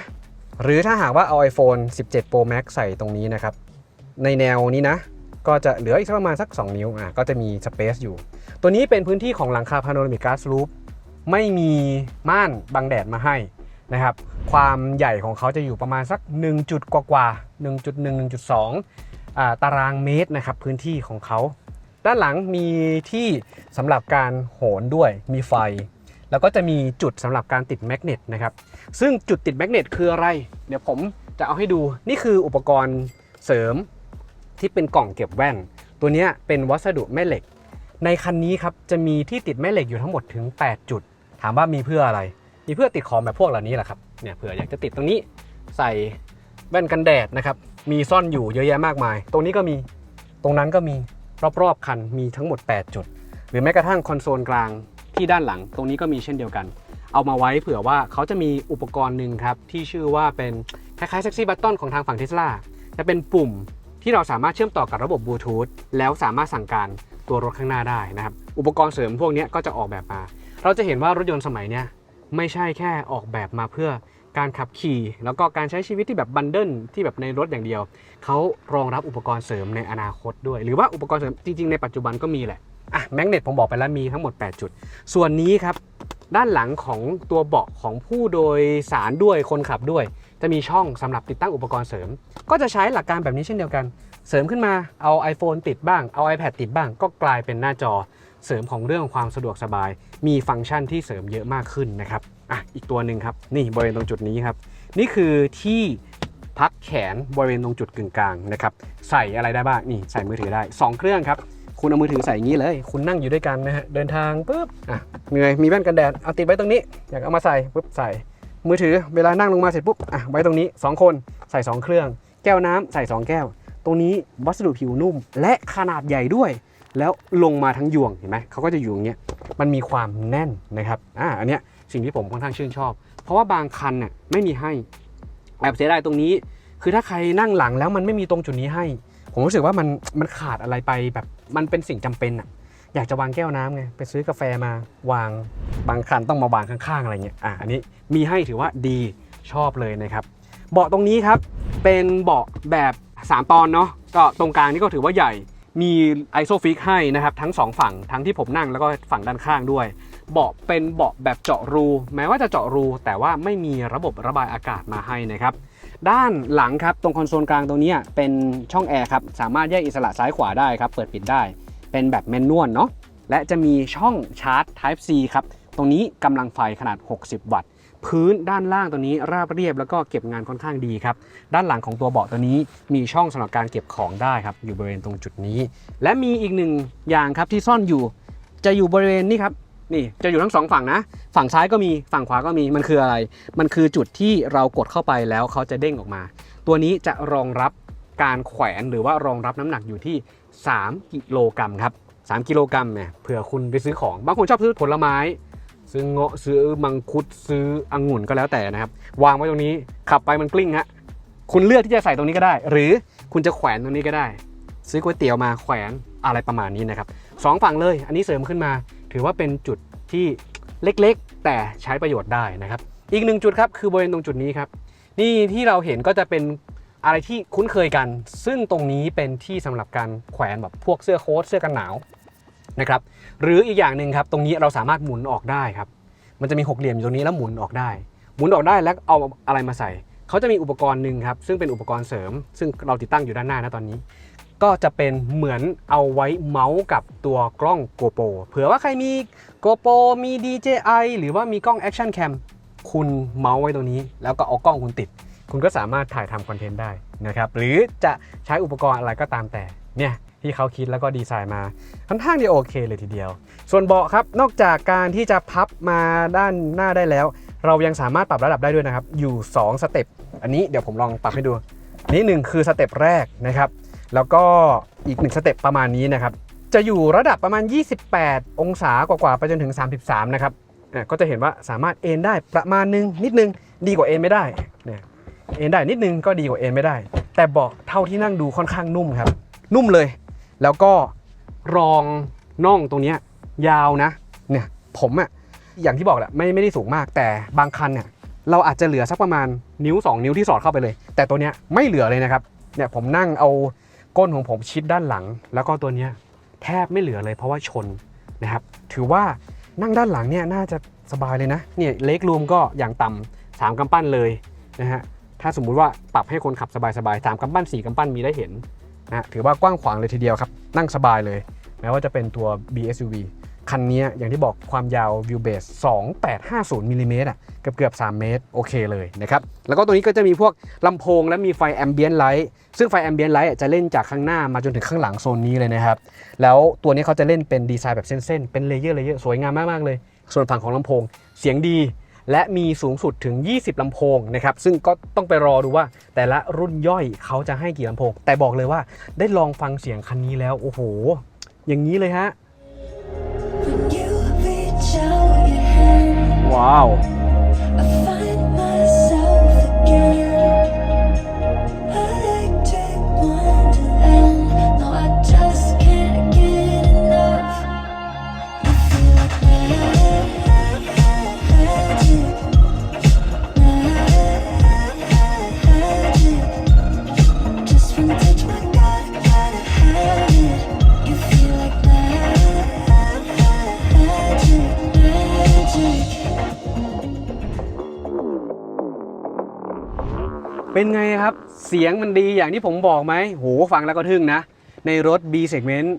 หรือถ้าหากว่าเอา iPhone 17 Pro Max ใส่ตรงนี้นะครับในแนวนี้นะก็จะเหลืออีกประมาณสัก2นิ้วก็จะมีสเปซอยู่ตัวนี้เป็นพื้นที่ของหลังคา Panoramic Glass Roof ไม่มีม่านบังแดดมาให้นะครับความใหญ่ของเขาจะอยู่ประมาณสัก1จุดกว่า 1.1 1.2 ตารางเมตรนะครับพื้นที่ของเขาด้านหลังมีที่สำหรับการโหนด้วยมีไฟแล้วก็จะมีจุดสำหรับการติดแมกเนตนะครับซึ่งจุดติดแมกเนตคืออะไรเดี๋ยวผมจะเอาให้ดูนี่คืออุปกรณ์เสริมที่เป็นกล่องเก็บแว่นตัวนี้เป็นวัสดุแม่เหล็กในคันนี้ครับจะมีที่ติดแม่เหล็กอยู่ทั้งหมดถึง8จุดถามว่ามีเพื่ออะไรมีเพื่อติดของแบบพวกเหล่านี้แหละครับเนี่ยเผื่ออยากจะติดตรงนี้ใส่แว่นกันแดดนะครับมีซ่อนอยู่เยอะแยะมากมายตรงนี้ก็มีตรงนั้นก็มีรอบๆคันมีทั้งหมด8จุดหรือแม้กระทั่งคอนโซลกลางที่ด้านหลังตรงนี้ก็มีเช่นเดียวกันเอามาไว้เผื่อว่าเขาจะมีอุปกรณ์หนึ่งครับที่ชื่อว่าเป็นคล้ายๆเซ็กซี่บัตตอนของทางฝั่ง Tesla จะเป็นปุ่มที่เราสามารถเชื่อมต่อกับระบบบลูทูธแล้วสามารถสั่งการตัวรถข้างหน้าได้นะครับอุปกรณ์เสริมพวกนี้ก็จะออกแบบมาเราจะเห็นว่ารถยนต์สมัยนี้ไม่ใช่แค่ออกแบบมาเพื่อการขับขี่แล้วก็การใช้ชีวิตที่แบบบันเดิลที่แบบในรถอย่างเดียวเขารองรับอุปกรณ์เสริมในอนาคตด้วยหรือว่าอุปกรณ์เสริมจริงๆในปัจจุบันก็มีแหละแมกเนตผมบอกไปแล้วมีทั้งหมด8จุดส่วนนี้ครับด้านหลังของตัวเบาะของผู้โดยสารด้วยคนขับด้วยจะมีช่องสำหรับติดตั้งอุปกรณ์เสริมก็จะใช้หลักการแบบนี้เช่นเดียวกันเสริมขึ้นมาเอา iPhone ติดบ้างเอา iPad ติดบ้างก็กลายเป็นหน้าจอเสริมของเรื่องความสะดวกสบายมีฟังก์ชันที่เสริมเยอะมากขึ้นนะครับอีกตัวหนึ่งครับนี่บริเวณตรงจุดนี้ครับนี่คือที่พักแขนบริเวณตรงจุดกึ่งกลางนะครับใส่อะไรได้บ้างนี่ใส่มือถือได้2เครื่องครับคุณเอามือถือใส่อย่างนี้เลยคุณนั่งอยู่ด้วยกันนะฮะเดินทางปุ๊บเหนื่อยมีแว่นกันแดดเอาติดไว้ตรงนี้อยากเอามาใส่ปุ๊บใส่มือถือเวลานั่งลงมาเสร็จปุ๊บไว้ตรงนี้2คนใส่2เครื่องแก้วน้ำใส่2แก้วตรงนี้วัสดุผิวนุ่มและขนาดใหญ่ด้วยแล้วลงมาทั้งยวงเห็นไหมเขาก็จะอยู่อย่างเงี้ยมันมีความแน่นนะครับอันเนี้ยสิ่งที่ผมค่อนข้างชื่นชอบเพราะว่าบางคันน่ะไม่มีให้แอบเสียดายตรงนี้คือถ้าใครนั่งหลังแล้วมันไม่มีตรงจุดนี้ให้ผมรู้สึกว่ามันขาดอะไรไปแบบมันเป็นสิ่งจำเป็นอยากจะวางแก้วน้ำไงไปซื้อกาแฟมาวางบางคันต้องมาวางข้างๆอะไรเงี้ยอันนี้มีให้ถือว่าดีชอบเลยนะครับเบาะตรงนี้ครับเป็นเบาะแบบ3ตอนเนาะก็ตรงกลางนี่ก็ถือว่าใหญ่มีไอโซฟิกให้นะครับทั้ง2ฝั่งทั้งที่ผมนั่งแล้วก็ฝั่งด้านข้างด้วยเบาะเป็นเบาะแบบเจาะรูแม้ว่าจะเจาะรูแต่ว่าไม่มีระบบระบายอากาศมาให้นะครับด้านหลังครับตรงคอนโซลกลางตรงนี้เป็นช่องแอร์ครับสามารถแยกอิสระซ้ายขวาได้ครับเปิดปิดได้เป็นแบบแมนนวลเนาะและจะมีช่องชาร์จ Type C ครับตรงนี้กำลังไฟขนาด60วัตต์พื้นด้านล่างตัวนี้ราบเรียบแล้วก็เก็บงานค่อนข้างดีครับด้านหลังของตัวเบาะตัวนี้มีช่องสำหรับการเก็บของได้ครับอยู่บริเวณตรงจุดนี้และมีอีกหนึ่งอย่างครับที่ซ่อนอยู่จะอยู่บริเวณนี้ครับ นี่จะอยู่ทั้ง2ฝั่งนะฝั่งซ้ายก็มีฝั่งขวาก็มีมันคืออะไรมันคือจุดที่เรากดเข้าไปแล้วเขาจะเด้งออกมาตัวนี้จะรองรับการแขวนหรือว่ารองรับน้ำหนักอยู่ที่3กิโลกรัมครับ3กิโลกรัมเนี่ยเผื่อคุณไปซื้อของบางคนชอบซื้อผลไม้ซื้อเงาะซื้อมังคุดซื้อองุ่นก็แล้วแต่นะครับวางไว้ตรงนี้ขับไปมันกลิ้งฮะคุณเลือกที่จะใส่ตรงนี้ก็ได้หรือคุณจะแขวนตรงนี้ก็ได้ซื้อก๋วยเตี๋ยวมาแขวนอะไรประมาณนี้นะครับ2ฝั่งเลยอันนี้เสริมขึ้นมาถือว่าเป็นจุดที่เล็กๆแต่ใช้ประโยชน์ได้นะครับอีก1จุดครับคือบริเวณตรงจุดนี้ครับนี่ที่เราเห็นก็จะเป็นอะไรที่คุ้นเคยกันซึ่งตรงนี้เป็นที่สำหรับการแขวนแบบพวกเสื้อโค้ทเสื้อกันหนาวนะครับหรืออีกอย่างหนึ่งครับตรงนี้เราสามารถหมุนออกได้ครับมันจะมี6เหลี่ยมอยู่ตรงนี้แล้วหมุนออกได้แล้วเอาอะไรมาใส่เขาจะมีอุปกรณ์หนึ่งครับซึ่งเป็นอุปกรณ์เสริมซึ่งเราติดตั้งอยู่ด้านหน้านะตอนนี้ก็จะเป็นเหมือนเอาไว้เมาส์กับตัวกล้อง GoPro เผื่อว่าใครมี GoPro มี DJI หรือว่ามีกล้อง Action Cam คุณเมาส์ไว้ตรงนี้แล้วก็เอากล้องคุณติดคุณก็สามารถถ่ายทำคอนเทนต์ได้นะครับหรือจะใช้อุปกรณ์อะไรก็ตามแต่เนี่ยที่เขาคิดแล้วก็ดีไซน์มาค่อนข้างจะโอเคเลยทีเดียวส่วนเบาะครับนอกจากการที่จะพับมาด้านหน้าได้แล้วเรายังสามารถปรับระดับได้ด้วยนะครับอยู่2สเต็ปอันนี้เดี๋ยวผมลองปรับให้ดูอันนี้1คือสเต็ปแรกนะครับแล้วก็อีก1สเต็ปประมาณนี้นะครับจะอยู่ระดับประมาณ28องศากว่าไปจนถึง33นะครับก็จะเห็นว่าสามารถเอนได้ประมาณนึงนิดนึงดีกว่าเอนไม่ได้เนี่ยเอนได้นิดนึงก็ดีกว่าเอนไม่ได้แต่เบาะเท่าที่นั่งดูค่อนข้างนุ่มครับนุ่มเลยแล้วก็รองน่องตรงนี้ยาวนะเนี่ยผมอย่างที่บอกแหละไม่ได้สูงมากแต่บางคันเนี่ยเราอาจจะเหลือสักประมาณนิ้ว2นิ้วที่สอดเข้าไปเลยแต่ตัวเนี้ยไม่เหลือเลยนะครับเนี่ยผมนั่งเอาก้นของผมชิดด้านหลังแล้วก็ตัวเนี้ยแทบไม่เหลือเลยเพราะว่าชนนะครับถือว่านั่งด้านหลังเนี่ยน่าจะสบายเลยนะเนี่ยเล็กรูมก็อย่างต่ำ3กำปั้นเลยนะฮะถ้าสมมุติว่าปรับให้คนขับสบายๆ3กำปั้น4กำปั้นมีได้เห็นนะถือว่ากว้างขวางเลยทีเดียวครับนั่งสบายเลยแม้ว่าจะเป็นตัว BSUV คันนี้อย่างที่บอกความยาว Wheelbase 2850มิลลิเมตรเกือบ3เมตรโอเคเลยนะครับแล้วก็ตัวนี้ก็จะมีพวกลำโพงและมีไฟ Ambient Light ซึ่งไฟ Ambient Light จะเล่นจากข้างหน้ามาจนถึงข้างหลังโซนนี้เลยนะครับแล้วตัวนี้เขาจะเล่นเป็นดีไซน์แบบเส้นๆเป็นเลเยอร์สวยงามมากๆเลยส่วนฝั่งของลำโพงเสียงดีและมีสูงสุดถึง20ลำโพงนะครับซึ่งก็ต้องไปรอดูว่าแต่ละรุ่นย่อยเขาจะให้กี่ลำโพงแต่บอกเลยว่าได้ลองฟังเสียงคันนี้แล้วโอ้โหอย่างนี้เลยฮะว้าวเป็นไงครับเสียงมันดีอย่างที่ผมบอกไหมโหฟังแล้วก็ทึ่งนะในรถ B segment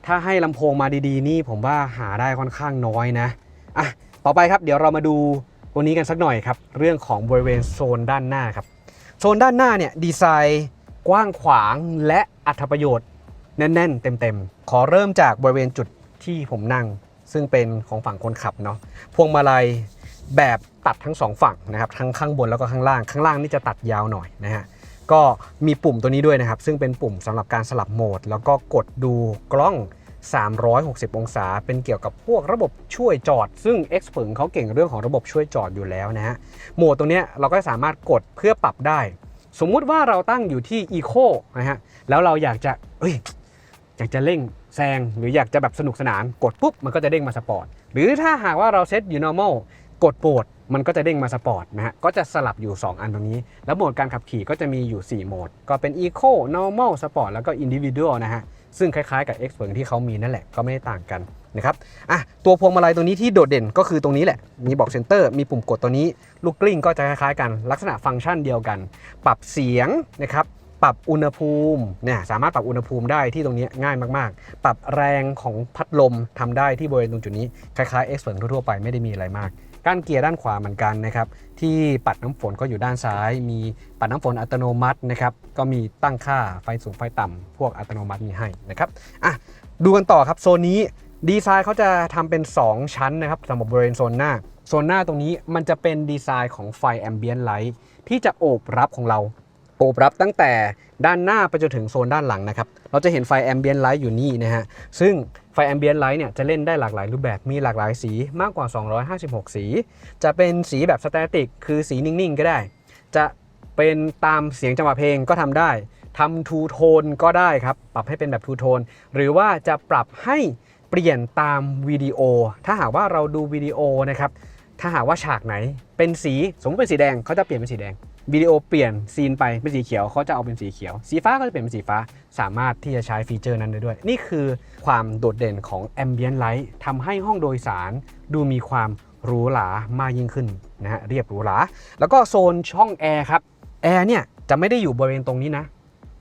ถ้าให้ลำโพงมาดีๆนี่ผมว่าหาได้ค่อนข้างน้อยนะอ่ะต่อไปครับเดี๋ยวเรามาดูตัวนี้กันสักหน่อยครับเรื่องของบริเวณโซนด้านหน้าครับโซนด้านหน้าเนี่ยดีไซน์กว้างขวางและอรรถประโยชน์แน่นๆเต็มๆขอเริ่มจากบริเวณจุดที่ผมนั่งซึ่งเป็นของฝั่งคนขับเนาะพวงมาลัยแบบตัดทั้ง2ฝั่งนะครับทั้งข้างบนแล้วก็ข้างล่างนี่จะตัดยาวหน่อยนะฮะก็มีปุ่มตัวนี้ด้วยนะครับซึ่งเป็นปุ่มสำหรับการสลับโหมดแล้วก็กดดูกล้อง360องศาเป็นเกี่ยวกับพวกระบบช่วยจอดซึ่ง Xpeng เขาเก่งเรื่องของระบบช่วยจอดอยู่แล้วนะฮะโหมดตรงนี้เราก็สามารถกดเพื่อปรับได้สมมุติว่าเราตั้งอยู่ที่ Eco นะฮะแล้วเราอยากจะเร่งแซงหรืออยากจะแบบสนุกสนานกดปุ๊บมันก็จะเด้งมาสปอร์ตหรือถ้าหากว่าเราเซตอยู่ normal กดโหมดมันก็จะเด้งมาสปอร์ตนะฮะก็จะสลับอยู่2อันตรงนี้แล้วโหมดการขับขี่ก็จะมีอยู่4โหมดก็เป็น Eco Normal Sport แล้วก็ Individual นะฮะซึ่งคล้ายๆกับ Xpeng ที่เขามีนั่นแหละก็ไม่ได้ต่างกันนะครับตัวพวงมาลัยตัวนี้ที่โดดเด่นก็คือตรงนี้แหละมีบอกเซนเตอร์มีปุ่มกดตัวนี้ลูกกลิ้งก็จะคล้ายๆกันลักษณะฟังก์ชันเดียวกันปรับเสียงนะครับปรับอุณหภูมิเนี่ยสามารถปรับอุณหภูมิได้ที่ตรงนี้ง่ายมากๆปรับแรงของพัดลมทำได้ที่บริเวณตรงจุดนี้คล้ายๆ Xpeng ทั่วๆไปไม่ได้มีอะไรมากก้านเกียร์ด้านขวาเหมือนกันนะครับที่ปัดน้ำฝนก็อยู่ด้านซ้ายมีปัดน้ำฝนอัตโนมัตินะครับก็มีตั้งค่าไฟสูงไฟต่ำพวกอัตโนมัติมีให้นะครับดูกันต่อครับโซนนี้ ดีไซน์เขาจะทำเป็น 2 ชั้นนะครับสำหรับบริเวณโซนหน้าตรงนี้มันจะเป็นดีไซน์ของไฟแอมเบียนไลท์ที่จะโอบรับของเราโอบรับตั้งแต่ด้านหน้าไปจนถึงโซนด้านหลังนะครับเราจะเห็นไฟแอมเบียนไลท์อยู่นี่นะฮะซึ่งไฟแอมเบียนไลท์เนี่ยจะเล่นได้หลากหลายรูปแบบมีหลากหลายสีมากกว่า256สีจะเป็นสีแบบสแตติกคือสีนิ่งๆก็ได้จะเป็นตามเสียงจังหวะเพลงก็ทำได้ทำทูโทนก็ได้ครับปรับให้เป็นแบบทูโทนหรือว่าจะปรับให้เปลี่ยนตามวิดีโอถ้าหากว่าเราดูวิดีโอนะครับถ้าหากว่าฉากไหนเป็นสีสมมติเป็นสีแดงเขาจะเปลี่ยนเป็นสีแดงวิดีโอเปลี่ยนซีนไปเป็นสีเขียวเขาจะเอาเป็นสีเขียวสีฟ้าก็จะเปลี่ยนเป็นสีฟ้าสามารถที่จะใช้ฟีเจอร์นั้นได้ด้วยนี่คือความโดดเด่นของ Ambient Light ทำให้ห้องโดยสารดูมีความหรูหรามากยิ่งขึ้นนะฮะเรียบหรูหราแล้วก็โซนช่องแอร์ครับแอร์เนี่ยจะไม่ได้อยู่บริเวณตรงนี้นะ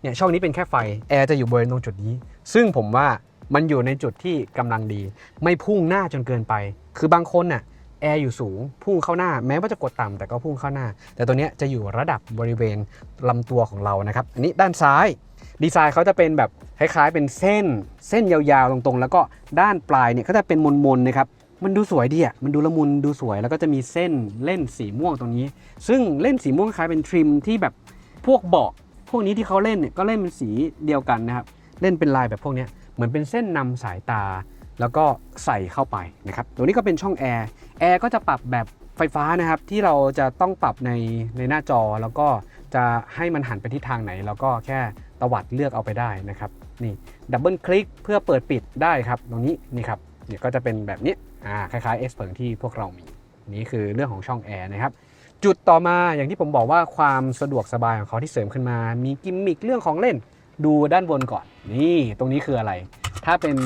เนี่ยช่องนี้เป็นแค่ไฟแอร์จะอยู่บริเวณตรงจุดนี้ซึ่งผมว่ามันอยู่ในจุดที่กำลังดีไม่พุ่งหน้าจนเกินไปคือบางคนน่ะแอร์อยู่สูงพุ่งเข้าหน้าแม้ว่าจะกดต่ำแต่ก็พุ่งเข้าหน้าแต่ตัวนี้จะอยู่ระดับบริเวณลำตัวของเรานะครับอันนี้ด้านซ้ายดีไซน์เขาจะเป็นแบบคล้ายๆเป็นเส้นยาวๆตรงๆแล้วก็ด้านปลายเนี่ยก็จะเป็นมนๆนะครับมันดูสวยดีอ่ะมันดูละมุนดูสวยแล้วก็จะมีเส้นเล่นสีม่วงตรงนี้ซึ่งเล่นสีม่วงคล้ายเป็นทริมที่แบบพวกเบาะพวกนี้ที่เขาเล่นเนี่ยก็เล่นเป็นสีเดียวกันนะครับเล่นเป็นลายแบบพวกนี้เหมือนเป็นเส้นนำสายตาแล้วก็ใส่เข้าไปนะครับตัวนี้ก็เป็นช่องแอร์ก็จะปรับแบบไฟฟ้านะครับที่เราจะต้องปรับในหน้าจอแล้วก็จะให้มันหันไปทิศทางไหนแล้วก็แค่ตวัดเลือกเอาไปได้นะครับนี่ดับเบิลคลิกเพื่อเปิดปิดได้ครับตรงนี้นี่ครับเนี่ยก็จะเป็นแบบนี้คล้ายๆ S เพิงที่พวกเรามีนี่คือเรื่องของช่องแอร์นะครับจุดต่อมาอย่างที่ผมบอกว่าความสะดวกสบายของเขาที่เสริมขึ้นมามีกิมมิคเรื่องของเล่นดูด้านบนก่อนนี่ตรงนี้คืออะไรถ้าเป็น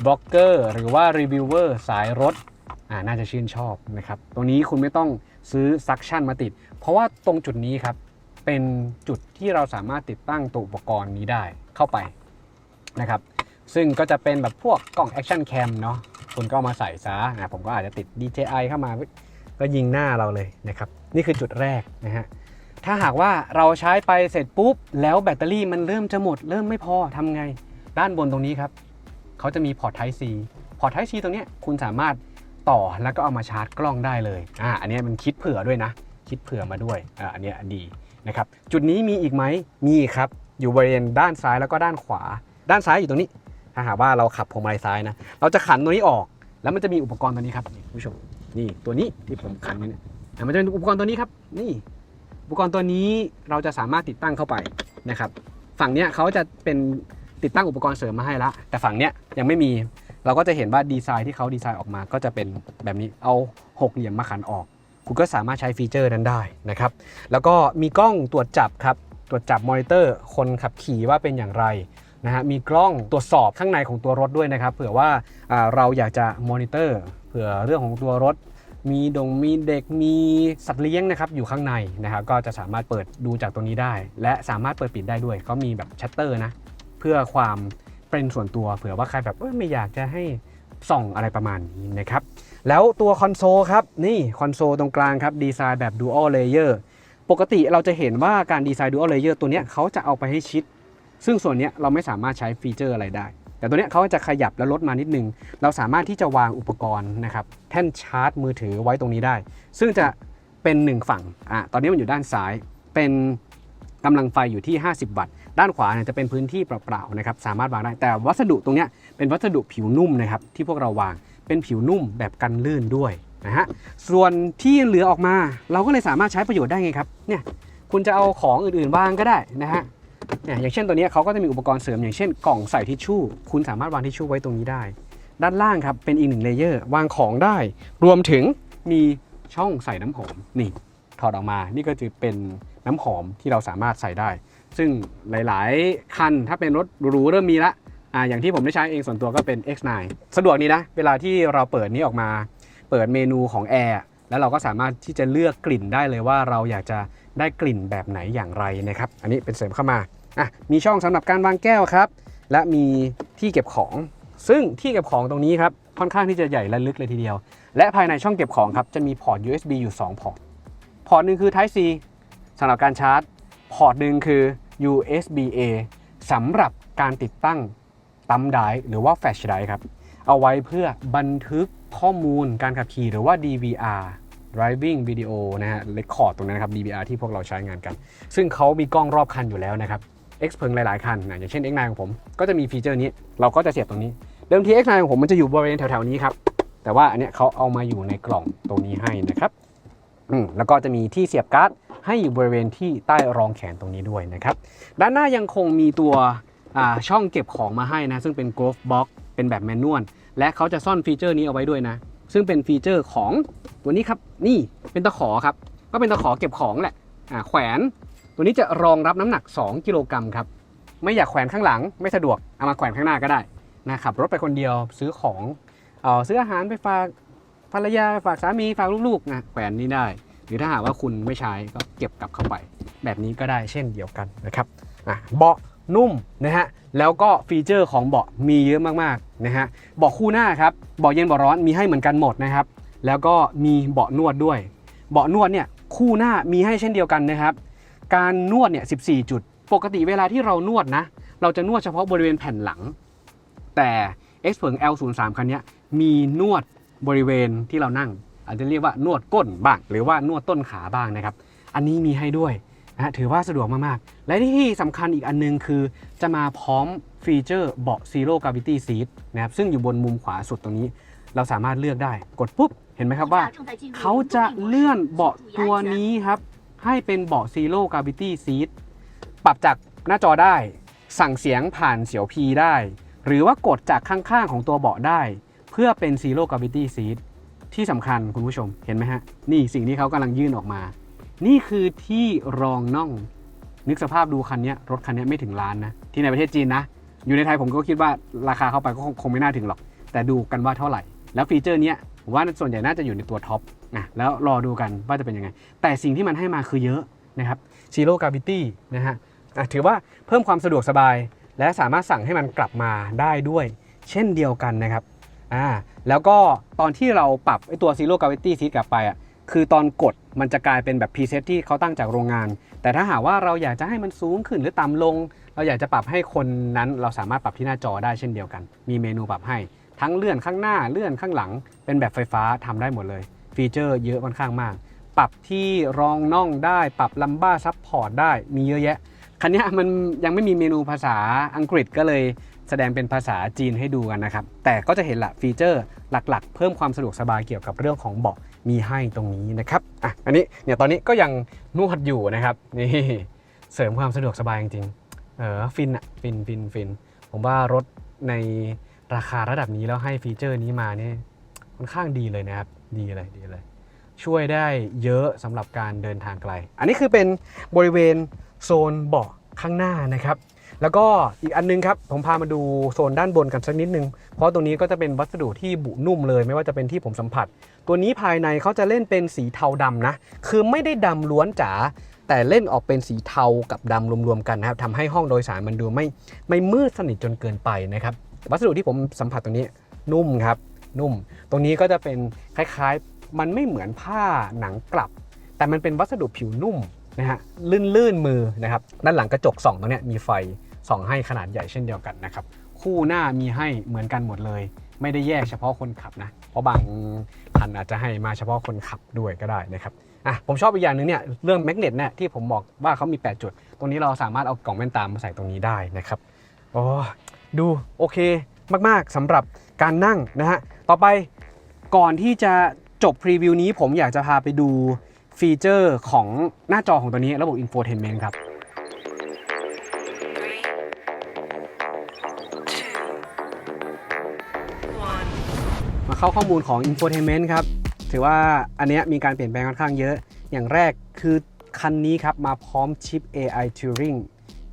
บล็อกเกอร์หรือว่ารีวิวเวอร์สายรถน่าจะชื่นชอบนะครับตรงนี้คุณไม่ต้องซื้อซักชั่นมาติดเพราะว่าตรงจุดนี้ครับเป็นจุดที่เราสามารถติดตั้งตัวอุปกรณ์นี้ได้เข้าไปนะครับซึ่งก็จะเป็นแบบพวกกล้องแอคชั่นแคมเนาะคุณก็มาใส่ซะผมก็อาจจะติด DJI เข้ามาก็ยิงหน้าเราเลยนะครับนี่คือจุดแรกนะฮะถ้าหากว่าเราใช้ไปเสร็จปุ๊บแล้วแบตเตอรี่มันเริ่มจะหมดเริ่มไม่พอทำไงด้านบนตรงนี้ครับเขาจะมีพอร์ต Type C พอร์ต Type C ตรงนี้คุณสามารถต่อแล้วก็เอามาชาร์จกล้องได้เลยอันนี้มันคิดเผื่อด้วยนะคิดเผื่อมาด้วยอันนี้ดีนะครับจุดนี้มีอีกไหมมีครับอยู่บริเวณด้านซ้ายแล้วก็ด้านขวาด้านซ้ายอยู่ตรงนี้ถ้าหากว่าเราขับพวงมาลัยซ้ายนะเราจะขันตัวนี้ออกแล้วมันจะมีอุปกรณ์ตัวนี้ครับนี่ผู้ชมนี่ตัวนี้ที่ผมขันนี่มันจะเป็นอุปกรณ์ตัวนี้ครับนี่อุปกรณ์ตัวนี้เราจะสามารถติดตั้งเข้าไปนะครับฝั่งเนี้ยเขาจะเป็นติดตั้งอุปกรณ์เสริมมาให้ละแต่ฝั่งเนี้ยยังไม่มีเราก็จะเห็นว่าดีไซน์ที่เขาดีไซน์ออกมาก็จะเป็นแบบนี้เอา6เหลี่ยมมาขันออกคุณก็สามารถใช้ฟีเจอร์นั้นได้นะครับแล้วก็มีกล้องตรวจจับครับตรวจจับมอนิเตอร์คนขับขี่ว่าเป็นอย่างไรนะฮะมีกล้องตรวจสอบข้างในของตัวรถด้วยนะครับเผื่อว่าเราอยากจะมอนิเตอร์เผื่อเรื่องของตัวรถมีเด็กมีสัตว์เลี้ยงนะครับอยู่ข้างในนะครับก็จะสามารถเปิดดูจากตรงนี้ได้และสามารถเปิดปิดได้ด้วยเขามีแบบชัตเตอร์นะเพื่อความเป็นส่วนตัวเผื่อว่าใครแบบไม่อยากจะให้ส่องอะไรประมาณนี้นะครับแล้วตัวคอนโซลครับนี่คอนโซลตรงกลางครับดีไซน์แบบ Dual Layer ปกติเราจะเห็นว่าการดีไซน์ Dual Layer ตัวนี้เขาจะเอาไปให้ชิดซึ่งส่วนนี้เราไม่สามารถใช้ฟีเจอร์อะไรได้แต่ตัวนี้เขาจะขยับแล้วลดมานิดนึงเราสามารถที่จะวางอุปกรณ์นะครับแท่นชาร์จมือถือไว้ตรงนี้ได้ซึ่งจะเป็น1ฝั่งตอนนี้มันอยู่ด้านซ้ายเป็นกำลังไฟอยู่ที่50 วัตต์ด้านขวาเนี่ยจะเป็นพื้นที่เปล่าๆนะครับสามารถวางได้แต่วัสดุตรงนี้เป็นวัสดุผิวนุ่มนะครับที่พวกเราวางเป็นผิวนุ่มแบบกันลื่นด้วยนะฮะส่วนที่เหลือออกมาเราก็เลยสามารถใช้ประโยชน์ได้ไงครับเนี่ยคุณจะเอาของอื่นๆวางก็ได้นะฮะอย่างเช่นตัวนี้เขาก็จะมีอุปกรณ์เสริมอย่างเช่นกล่องใส่ทิชชู่คุณสามารถวางทิชชู่ไว้ตรงนี้ได้ด้านล่างครับเป็นอีก1เลเยอร์วางของได้รวมถึงมีช่องใส่น้ำหอมนี่ถอดออกมานี่ก็จะเป็นน้ำหอมที่เราสามารถใส่ได้ซึ่งหลายๆคันถ้าเป็นรถหรูเริ่มมีละอย่างที่ผมได้ใช้เองส่วนตัวก็เป็น X9 สะดวกนี้นะเวลาที่เราเปิดนี้ออกมาเปิดเมนูของแอร์แล้วเราก็สามารถที่จะเลือกกลิ่นได้เลยว่าเราอยากจะได้กลิ่นแบบไหนอย่างไรนะครับอันนี้เป็นเสริมเข้ามามีช่องสำหรับการวางแก้วครับและมีที่เก็บของซึ่งที่เก็บของตรงนี้ครับค่อนข้างที่จะใหญ่และลึกเลยทีเดียวและภายในช่องเก็บของครับจะมีพอร์ต USB อยู่2พอร์ตหนึ่งคือ Type C สำหรับการชาร์จพอร์ตหนึ่งคือ USB A สำหรับการติดตั้งตั้มไดร์หรือว่าแฟลชไดร์ครับ เอาไว้เพื่อบันทึกข้อมูลการขับขี่หรือว่า DVR driving video นะฮะ record ตรงนั้นครับ DVR ที่พวกเราใช้งานกันซึ่งเขามีกล้องรอบคันอยู่แล้วนะครับ X เพิงหลายๆคันอย่างเช่น X9 ของผมก็จะมีฟีเจอร์นี้เราก็จะเสียบตรงนี้เดิมที X9 ของผมมันจะอยู่บริเวณแถวๆนี้ครับแต่ว่าอันเนี้ยเขาเอามาอยู่ในกล่องตรงนี้ให้นะครับแล้วก็จะมีที่เสียบการ์ดให้อยู่บริเวณที่ใต้รองแขนตรงนี้ด้วยนะครับด้านหน้ายังคงมีตัวช่องเก็บของมาให้นะซึ่งเป็น Glove Box เป็นแบบแมนนวลและเขาจะซ่อนฟีเจอร์นี้เอาไว้ด้วยนะซึ่งเป็นฟีเจอร์ของตัวนี้ครับนี่เป็นตะขอครับก็เป็นตะขอเก็บของแหละแขวนตัวนี้จะรองรับน้ำหนัก2 กิโลกรัมครับไม่อยากแขวนข้างหลังไม่สะดวกเอามาแขวนข้างหน้าก็ได้นะครับรถไปคนเดียวซื้อของซื้ออาหารไปฝากภรรยาฝากสามีฝากลูกๆนะแขวนนี้ได้หรือถ้าหากว่าคุณไม่ใช้ก็เก็บกลับเข้าไปแบบนี้ก็ได้เช่นเดียวกันนะครับเบาะนุ่มนะฮะแล้วก็ฟีเจอร์ของเบาะมีเยอะมากๆนะฮะเบาะคู่หน้าครับเบาะเย็นเบาะร้อนมีให้เหมือนกันหมดนะครับแล้วก็มีเบาะนวดด้วยเบาะนวดเนี่ยคู่หน้ามีให้เช่นเดียวกันนะครับการนวดเนี่ย14 จุดปกติเวลาที่เรานวดนะเราจะนวดเฉพาะบริเวณแผ่นหลังแต่ Xpeng L03 คันนี้มีนวดบริเวณที่เรานั่งอาจจะเรียกว่านวดก้นบ้างหรือว่านวดต้นขาบ้างนะครับอันนี้มีให้ด้วยนะถือว่าสะดวกมากๆและที่สำคัญอีกอันนึงคือจะมาพร้อมฟีเจอร์เบาะ Zero Gravity Seat นะครับซึ่งอยู่บนมุมขวาสุดตรงนี้เราสามารถเลือกได้กดปุ๊บเห็นไหมครับว่าเขาจะเลื่อนเบาะตัวนี้ครับให้เป็นเบาะ Zero Gravity Seat ปรับจากหน้าจอได้สั่งเสียงผ่านเสียวพีได้หรือว่ากดจากข้างๆของตัวเบาะได้เพื่อเป็น Zero Gravity Seat ที่สำคัญคุณผู้ชมเห็นไหมฮะนี่สิ่งที่เขากำลังยื่นออกมานี่คือที่รองน่องนึกสภาพดูคันนี้รถคันนี้ไม่ถึงล้านนะที่ในประเทศจีนนะอยู่ในไทยผมก็คิดว่าราคาเข้าไปก็คงไม่น่าถึงหรอกแต่ดูกันว่าเท่าไหร่แล้วฟีเจอร์นี้ผมว่าส่วนใหญ่น่าจะอยู่ในตัวท็อปนะแล้วรอดูกันว่าจะเป็นยังไงแต่สิ่งที่มันให้มาคือเยอะนะครับ Zero Gravity นะฮะถือว่าเพิ่มความสะดวกสบายและสามารถสั่งให้มันกลับมาได้ด้วยเช่นเดียวกันนะครับแล้วก็ตอนที่เราปรับไอ้ตัว Zero Gravity Seat กลับไปคือตอนกดมันจะกลายเป็นแบบพรีเซตที่เขาตั้งจากโรงงานแต่ถ้าหากว่าเราอยากจะให้มันสูงขึ้นหรือต่ำลงเราอยากจะปรับให้คนนั้นเราสามารถปรับที่หน้าจอได้เช่นเดียวกันมีเมนูปรับให้ทั้งเลื่อนข้างหน้าเลื่อนข้างหลังเป็นแบบไฟฟ้าทำได้หมดเลยฟีเจอร์เยอะค่อนข้างมากปรับที่รองน่องได้ปรับลัมบ้าซัพพอร์ตได้มีเยอะแยะคันนี้มันยังไม่มีเมนูภาษาอังกฤษก็เลยแสดงเป็นภาษาจีนให้ดูกันนะครับแต่ก็จะเห็นละฟีเจอร์หลักๆเพิ่มความสะดวกสบายเกี่ยวกับเรื่องของเบาะมีให้ตรงนี้นะครับอันนี้เนี่ยตอนนี้ก็ยังนวดอยู่นะครับนี่เสริมความสะดวกสบายจริงๆฟินผมว่ารถในราคาระดับนี้แล้วให้ฟีเจอร์นี้มาเนี่ยค่อนข้างดีเลยนะครับดีเลยช่วยได้เยอะสำหรับการเดินทางไกลอันนี้คือเป็นบริเวณโซนเบาะข้างหน้านะครับแล้วก็อีกอันนึงครับผมพามาดูโซนด้านบนกันสักนิดนึงเพราะตรงนี้ก็จะเป็นวัสดุที่บุนุ่มเลยไม่ว่าจะเป็นที่ผมสัมผัสตัวนี้ภายในเขาจะเล่นเป็นสีเทาดำนะคือไม่ได้ดำล้วนจ๋าแต่เล่นออกเป็นสีเทากับดำรวมๆกันนะครับทำให้ห้องโดยสารมันดูไม่มืดสนิทจนเกินไปนะครับวัสดุที่ผมสัมผัสตรงนี้นุ่มครับนุ่มตรงนี้ก็จะเป็นคล้ายๆมันไม่เหมือนผ้าหนังกลับแต่มันเป็นวัสดุผิวนุ่มนะฮะลื่นมือนะครับด้านหลังกระจกส่องตรงนี้มีไฟส่องให้ขนาดใหญ่เช่นเดียวกันนะครับคู่หน้ามีให้เหมือนกันหมดเลยไม่ได้แยกเฉพาะคนขับนะเพราะบางคันอาจจะให้มาเฉพาะคนขับด้วยก็ได้นะครับผมชอบอีกอย่างนึงเนี่ยเรื่องแมกเนตเนี่ยที่ผมบอกว่าเขามี8จุดตรงนี้เราสามารถเอากล่องแว่นตามาใส่ตรงนี้ได้นะครับดูโอเคมากๆสำหรับการนั่งนะฮะต่อไปก่อนที่จะจบพรีวิวนี้ผมอยากจะพาไปดูฟีเจอร์ของหน้าจอของตัวนี้ระบบ Infotainment ครับมาเข้าข้อมูลของ Infotainment ครับถือว่าอันนี้มีการเปลี่ยนแปลงค่อนข้างเยอะอย่างแรกคือคันนี้ครับมาพร้อมชิป AI Turing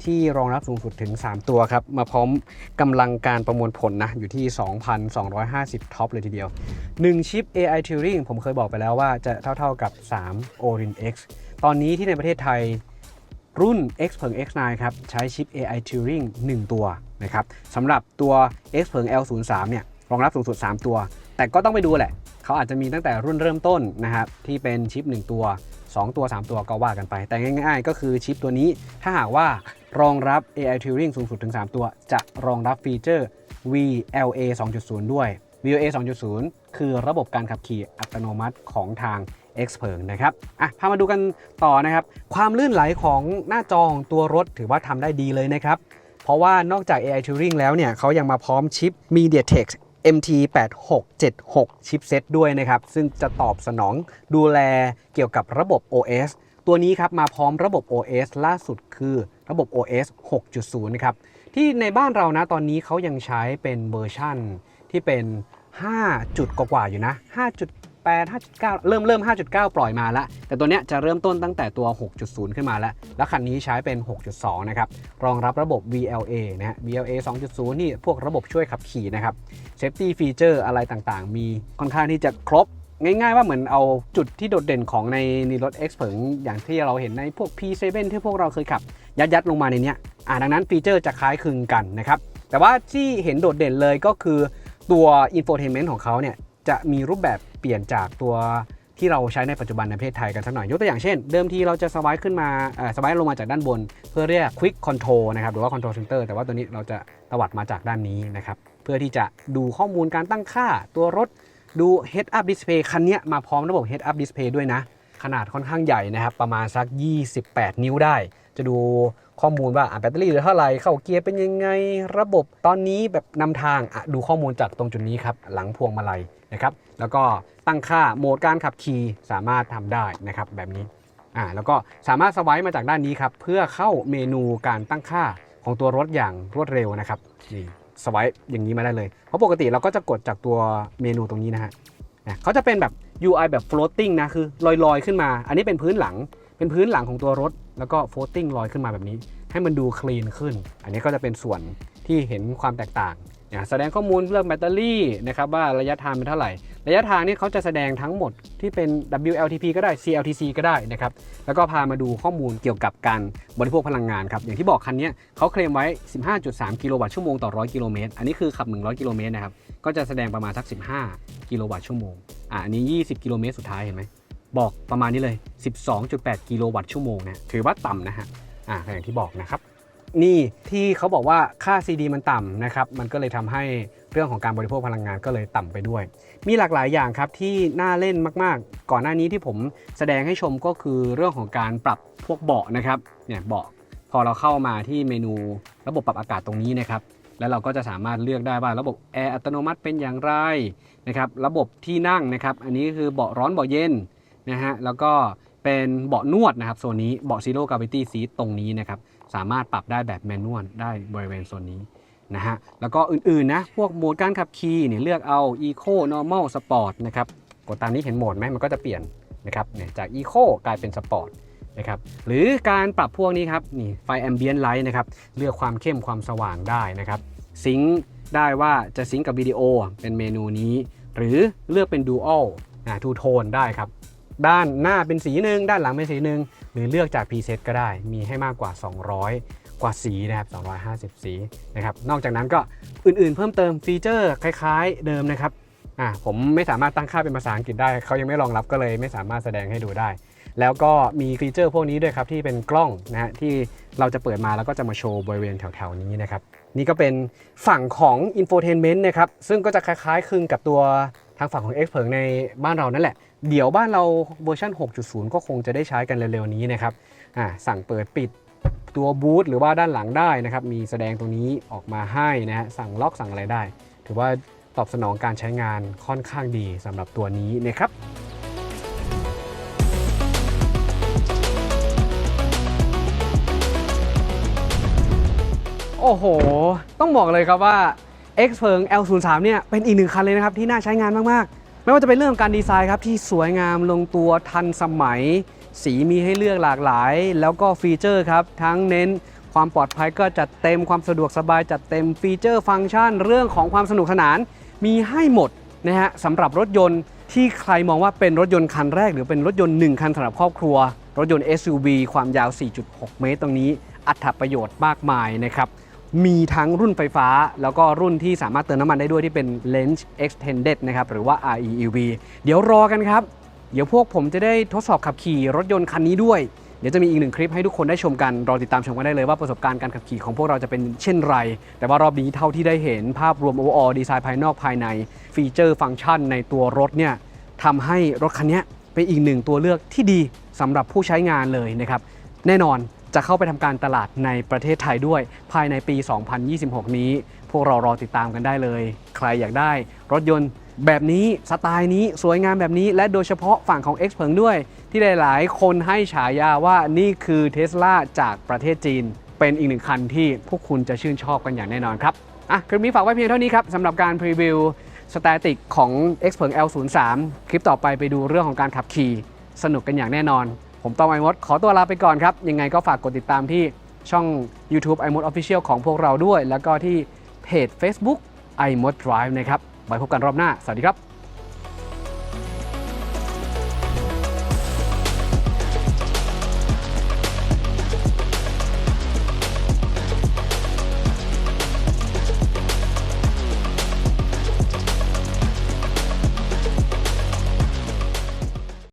ที่รองรับสูงสุดถึง3ตัวครับมาพร้อมกำลังการประมวลผลนะอยู่ที่ 2,250 ท็อปเลยทีเดียว1ชิป AI Turing ผมเคยบอกไปแล้วว่าจะเท่ากับ3 Orin X ตอนนี้ที่ในประเทศไทยรุ่น Xpeng X9 ครับใช้ชิป AI Turing 1 ตัวนะครับสำหรับตัว Xpeng L03 เนี่ยรองรับสูงสุด3ตัวแต่ก็ต้องไปดูแหละเขาอาจจะมีตั้งแต่รุ่นเริ่มต้นนะครับที่เป็นชิป1ตัว2ตัว3ตัวก็ว่ากันไปแต่ง่ายๆก็คือชิปตัวนี้ถ้าหากว่ารองรับ AI Turing สูงสุดถึง3ตัวจะรองรับฟีเจอร์ VLA 2.0 ด้วย VLA 2.0 คือระบบการขับขี่อัตโนมัติของทาง Xpeng นะครับพามาดูกันต่อนะครับความลื่นไหลของหน้าจอของตัวรถถือว่าทำได้ดีเลยนะครับเพราะว่านอกจาก AI Turing แล้วเนี่ยเขายังมาพร้อมชิป MediaTek MT8676 ชิปเซตด้วยนะครับซึ่งจะตอบสนองดูแลเกี่ยวกับระบบ OS ตัวนี้ครับมาพร้อมระบบ OS ล่าสุดคือระบบ OS 6.0 นะครับที่ในบ้านเรานะตอนนี้เขายังใช้เป็นเวอร์ชั่นที่เป็น5 จุดกว่าๆอยู่นะ 5.8 5.9 เริ่ม 5.9 ปล่อยมาแล้วแต่ตัวเนี้ยจะเริ่มต้นตั้งแต่ตัว 6.0 ขึ้นมาแล้วคันนี้ใช้เป็น 6.2 นะครับรองรับระบบ VLA นะฮะ VLA 2.0 นี่พวกระบบช่วยขับขี่นะครับ Safety Feature อะไรต่างๆมีค่อนข้างที่จะครบง่ายๆว่าเหมือนเอาจุดที่โดดเด่นของในรถ Xpeng อย่างที่เราเห็นในพวก P7 ที่พวกเราเคยขับยัดลงมาในเนี้ยดังนั้นฟีเจอร์จะคล้ายคลึงกันนะครับแต่ว่าที่เห็นโดดเด่นเลยก็คือตัว Infotainment ของเขาเนี่ยจะมีรูปแบบเปลี่ยนจากตัวที่เราใช้ในปัจจุบันในประเทศไทยกันสักหน่อยยกตัวอย่างเช่นเดิมทีเราจะสไลด์ขึ้นมาสไลด์ลงมาจากด้านบนเพื่อเรียก Quick Control นะครับหรือว่า Control Center แต่ว่าตัวนี้เราจะตวัดมาจากด้านนี้นะครับเพื่อที่จะดูข้อมูลการตั้งค่าตัวรถดู Head Up Display คันนี้มาพร้อมระบบ Head Up Display ด้วยนะขนาดค่อนข้างใหญ่นะครับประมาณสัก28 นิ้วได้จะดูข้อมูลว่าแบตเตอรี่เหลือเท่าไหร่เข้าเกียร์เป็นยังไงระบบตอนนี้แบบนำทางดูข้อมูลจากตรงจุดนี้ครับหลังพวงมาลัยนะครับแล้วก็ตั้งค่าโหมดการขับขี่สามารถทำได้นะครับแบบนี้แล้วก็สามารถสไวป์มาจากด้านนี้ครับเพื่อเข้าเมนูการตั้งค่าของตัวรถอย่างรวดเร็วนะครับนี่สไวป์อย่างนี้มาได้เลยเพราะปกติเราก็จะกดจากตัวเมนูตรงนี้นะฮะเขาจะเป็นแบบ UI แบบ floating นะคือลอยขึ้นมาอันนี้เป็นพื้นหลังของตัวรถแล้วก็ floating ลอยขึ้นมาแบบนี้ให้มันดูคลีนขึ้นอันนี้ก็จะเป็นส่วนที่เห็นความแตกต่างแสดงข้อมูลเรื่องแบตเตอรี่นะครับว่าระยะทางเป็นเท่าไหร่ระยะทางนี่เขาจะแสดงทั้งหมดที่เป็น WLTP ก็ได้ CLTC ก็ได้นะครับแล้วก็พามาดูข้อมูลเกี่ยวกับการบริโภคพลังงานครับอย่างที่บอกคันนี้เขาเคลมไว้ 15.3 กิโลวัตต์ชั่วโมงต่อ 100 กิโลเมตรอันนี้คือขับ 100 กิโลเมตรนะครับก็จะแสดงประมาณสัก 15 กิโลวัตต์ชั่วโมงอันนี้ 20 กิโลเมตรสุดท้ายเห็นไหมบอกประมาณนี้เลย 12.8 กิโลวัตต์ชั่วโมงนะถือว่าต่ำนะฮะอย่างที่บอกนะครับนี่ที่เขาบอกว่าค่า CD มันต่ำนะครับมันก็เลยทำให้เรื่องของการบริโภคพลังงานก็เลยต่ำไปด้วยมีหลากหลายอย่างครับที่น่าเล่นมากๆก่อนหน้านี้ที่ผมแสดงให้ชมก็คือเรื่องของการปรับพวกเบาะนะครับเนี่ยเบาะพอเราเข้ามาที่เมนูระบบปรับอากาศตรงนี้นะครับแล้วเราก็จะสามารถเลือกได้ว่าระบบแอร์อัตโนมัติเป็นอย่างไรนะครับระบบที่นั่งนะครับอันนี้คือเบาะร้อนเบาะเย็นนะฮะแล้วก็เป็นเบาะนวดนะครับโซนนี้เบาะ Zero Gravity Seat ตรงนี้นะครับสามารถปรับได้แบบแมนนวลได้บริเวณโซนนี้นะฮะแล้วก็อื่นๆนะพวกโหมดการขับขี่เนี่ยเลือกเอา Eco Normal Sport นะครับกดตามนี้เห็นโหมดไหมมันก็จะเปลี่ยนนะครับเนี่ยจาก Eco กลายเป็น Sport นะครับหรือการปรับพวกนี้ครับนี่ไฟ Ambient Light นะครับเลือกความเข้มความสว่างได้นะครับซิงค์ได้ว่าจะซิงค์กับวิดีโอเป็นเมนูนี้หรือเลือกเป็น Dual Two Tone ได้ครับด้านหน้าเป็นสีหนึ่งด้านหลังเป็นสีหนึ่งหรือเลือกจาก preset ก็ได้มีให้มากกว่า200กว่าสีนะครับ250สีนะครับนอกจากนั้นก็อื่นๆเพิ่มเติมฟีเจอร์คล้ายๆเดิมนะครับผมไม่สามารถตั้งค่าเป็นภาษาอังกฤษได้เขายังไม่รองรับก็เลยไม่สามารถแสดงให้ดูได้แล้วก็มีฟีเจอร์พวกนี้ด้วยครับที่เป็นกล้องนะฮะที่เราจะเปิดมาแล้วก็จะมาโชว์บริเวณแถวๆนี้นะครับนี่ก็เป็นฝั่งของ Infotainment นะครับซึ่งก็จะคล้ายๆคลึงกับตัวทางฝั่งของ Xpeng ในบ้านเรานั่นแหละเดี๋ยวบ้านเราเวอร์ชัน 6.0 ก็คงจะได้ใช้กันเร็วๆนี้นะครับสั่งเปิดปิดตัวบูทหรือว่าด้านหลังได้นะครับมีแสดงตรงนี้ออกมาให้นะฮะสั่งล็อกสั่งอะไรได้ถือว่าตอบสนองการใช้งานค่อนข้างดีสำหรับตัวนี้นะครับโอ้โหต้องบอกเลยครับว่า Xpeng L03 เนี่ยเป็นอีกหนึ่งคันเลยนะครับที่น่าใช้งานมากๆไม่ว่าจะเป็นเรื่องการดีไซน์ครับที่สวยงามลงตัวทันสมัยสีมีให้เลือกหลากหลายแล้วก็ฟีเจอร์ครับทั้งเน้นความปลอดภัยก็จัดเต็มความสะดวกสบายจัดเต็มฟีเจอร์ฟังก์ชันเรื่องของความสนุกสนานมีให้หมดนะฮะสำหรับรถยนต์ที่ใครมองว่าเป็นรถยนต์คันแรกหรือเป็นรถยนต์1คันสำหรับครอบครัวรถยนต์ SUV ความยาว 4.6 เมตรตรงนี้อรรถประโยชน์มากมายนะครับมีทั้งรุ่นไฟฟ้าแล้วก็รุ่นที่สามารถเติมน้ำมันได้ด้วยที่เป็น Range Extended นะครับหรือว่า REEV เดี๋ยวรอกันครับเดี๋ยวพวกผมจะได้ทดสอบขับขี่รถยนต์คันนี้ด้วย เดี๋ยวจะมีอีกหนึ่งคลิปให้ทุกคนได้ชมกันรอติดตามชมกันได้เลยว่าประสบการณ์การขับขี่ของพวกเราจะเป็นเช่นไรแต่ว่ารอบนี้เท่าที่ได้เห็นภาพรวม overall ดีไซน์ภายนอกภายในฟีเจอร์ฟังก์ชันในตัวรถเนี่ยทำให้รถคันนี้เป็นอีกหนึ่งตัวเลือกที่ดีสำหรับผู้ใช้งานเลยนะครับแน่นอนจะเข้าไปทำการตลาดในประเทศไทยด้วยภายในปี 2026 นี้พวกเรารอติดตามกันได้เลยใครอยากได้รถยนต์แบบนี้สไตล์นี้สวยงามแบบนี้และโดยเฉพาะฝั่งของ Xpeng ด้วยที่หลายๆคนให้ฉายาว่านี่คือ Tesla จากประเทศจีนเป็นอีกหนึ่งคันที่พวกคุณจะชื่นชอบกันอย่างแน่นอนครับคลิปนี้ฝากไว้เพียงเท่านี้ครับสำหรับการพรีวิวสแตติกของ Xpeng L03 คลิปต่อไปไปดูเรื่องของการขับขี่สนุกกันอย่างแน่นอนผมต้องไอมดขอตัวลาไปก่อนครับยังไงก็ฝากกดติดตามที่ช่อง YouTube iMod Official ของพวกเราด้วยแล้วก็ที่เพจ Facebook iMod Drive นะครับไว้พบกันรอบหน้าสวัสดีครับ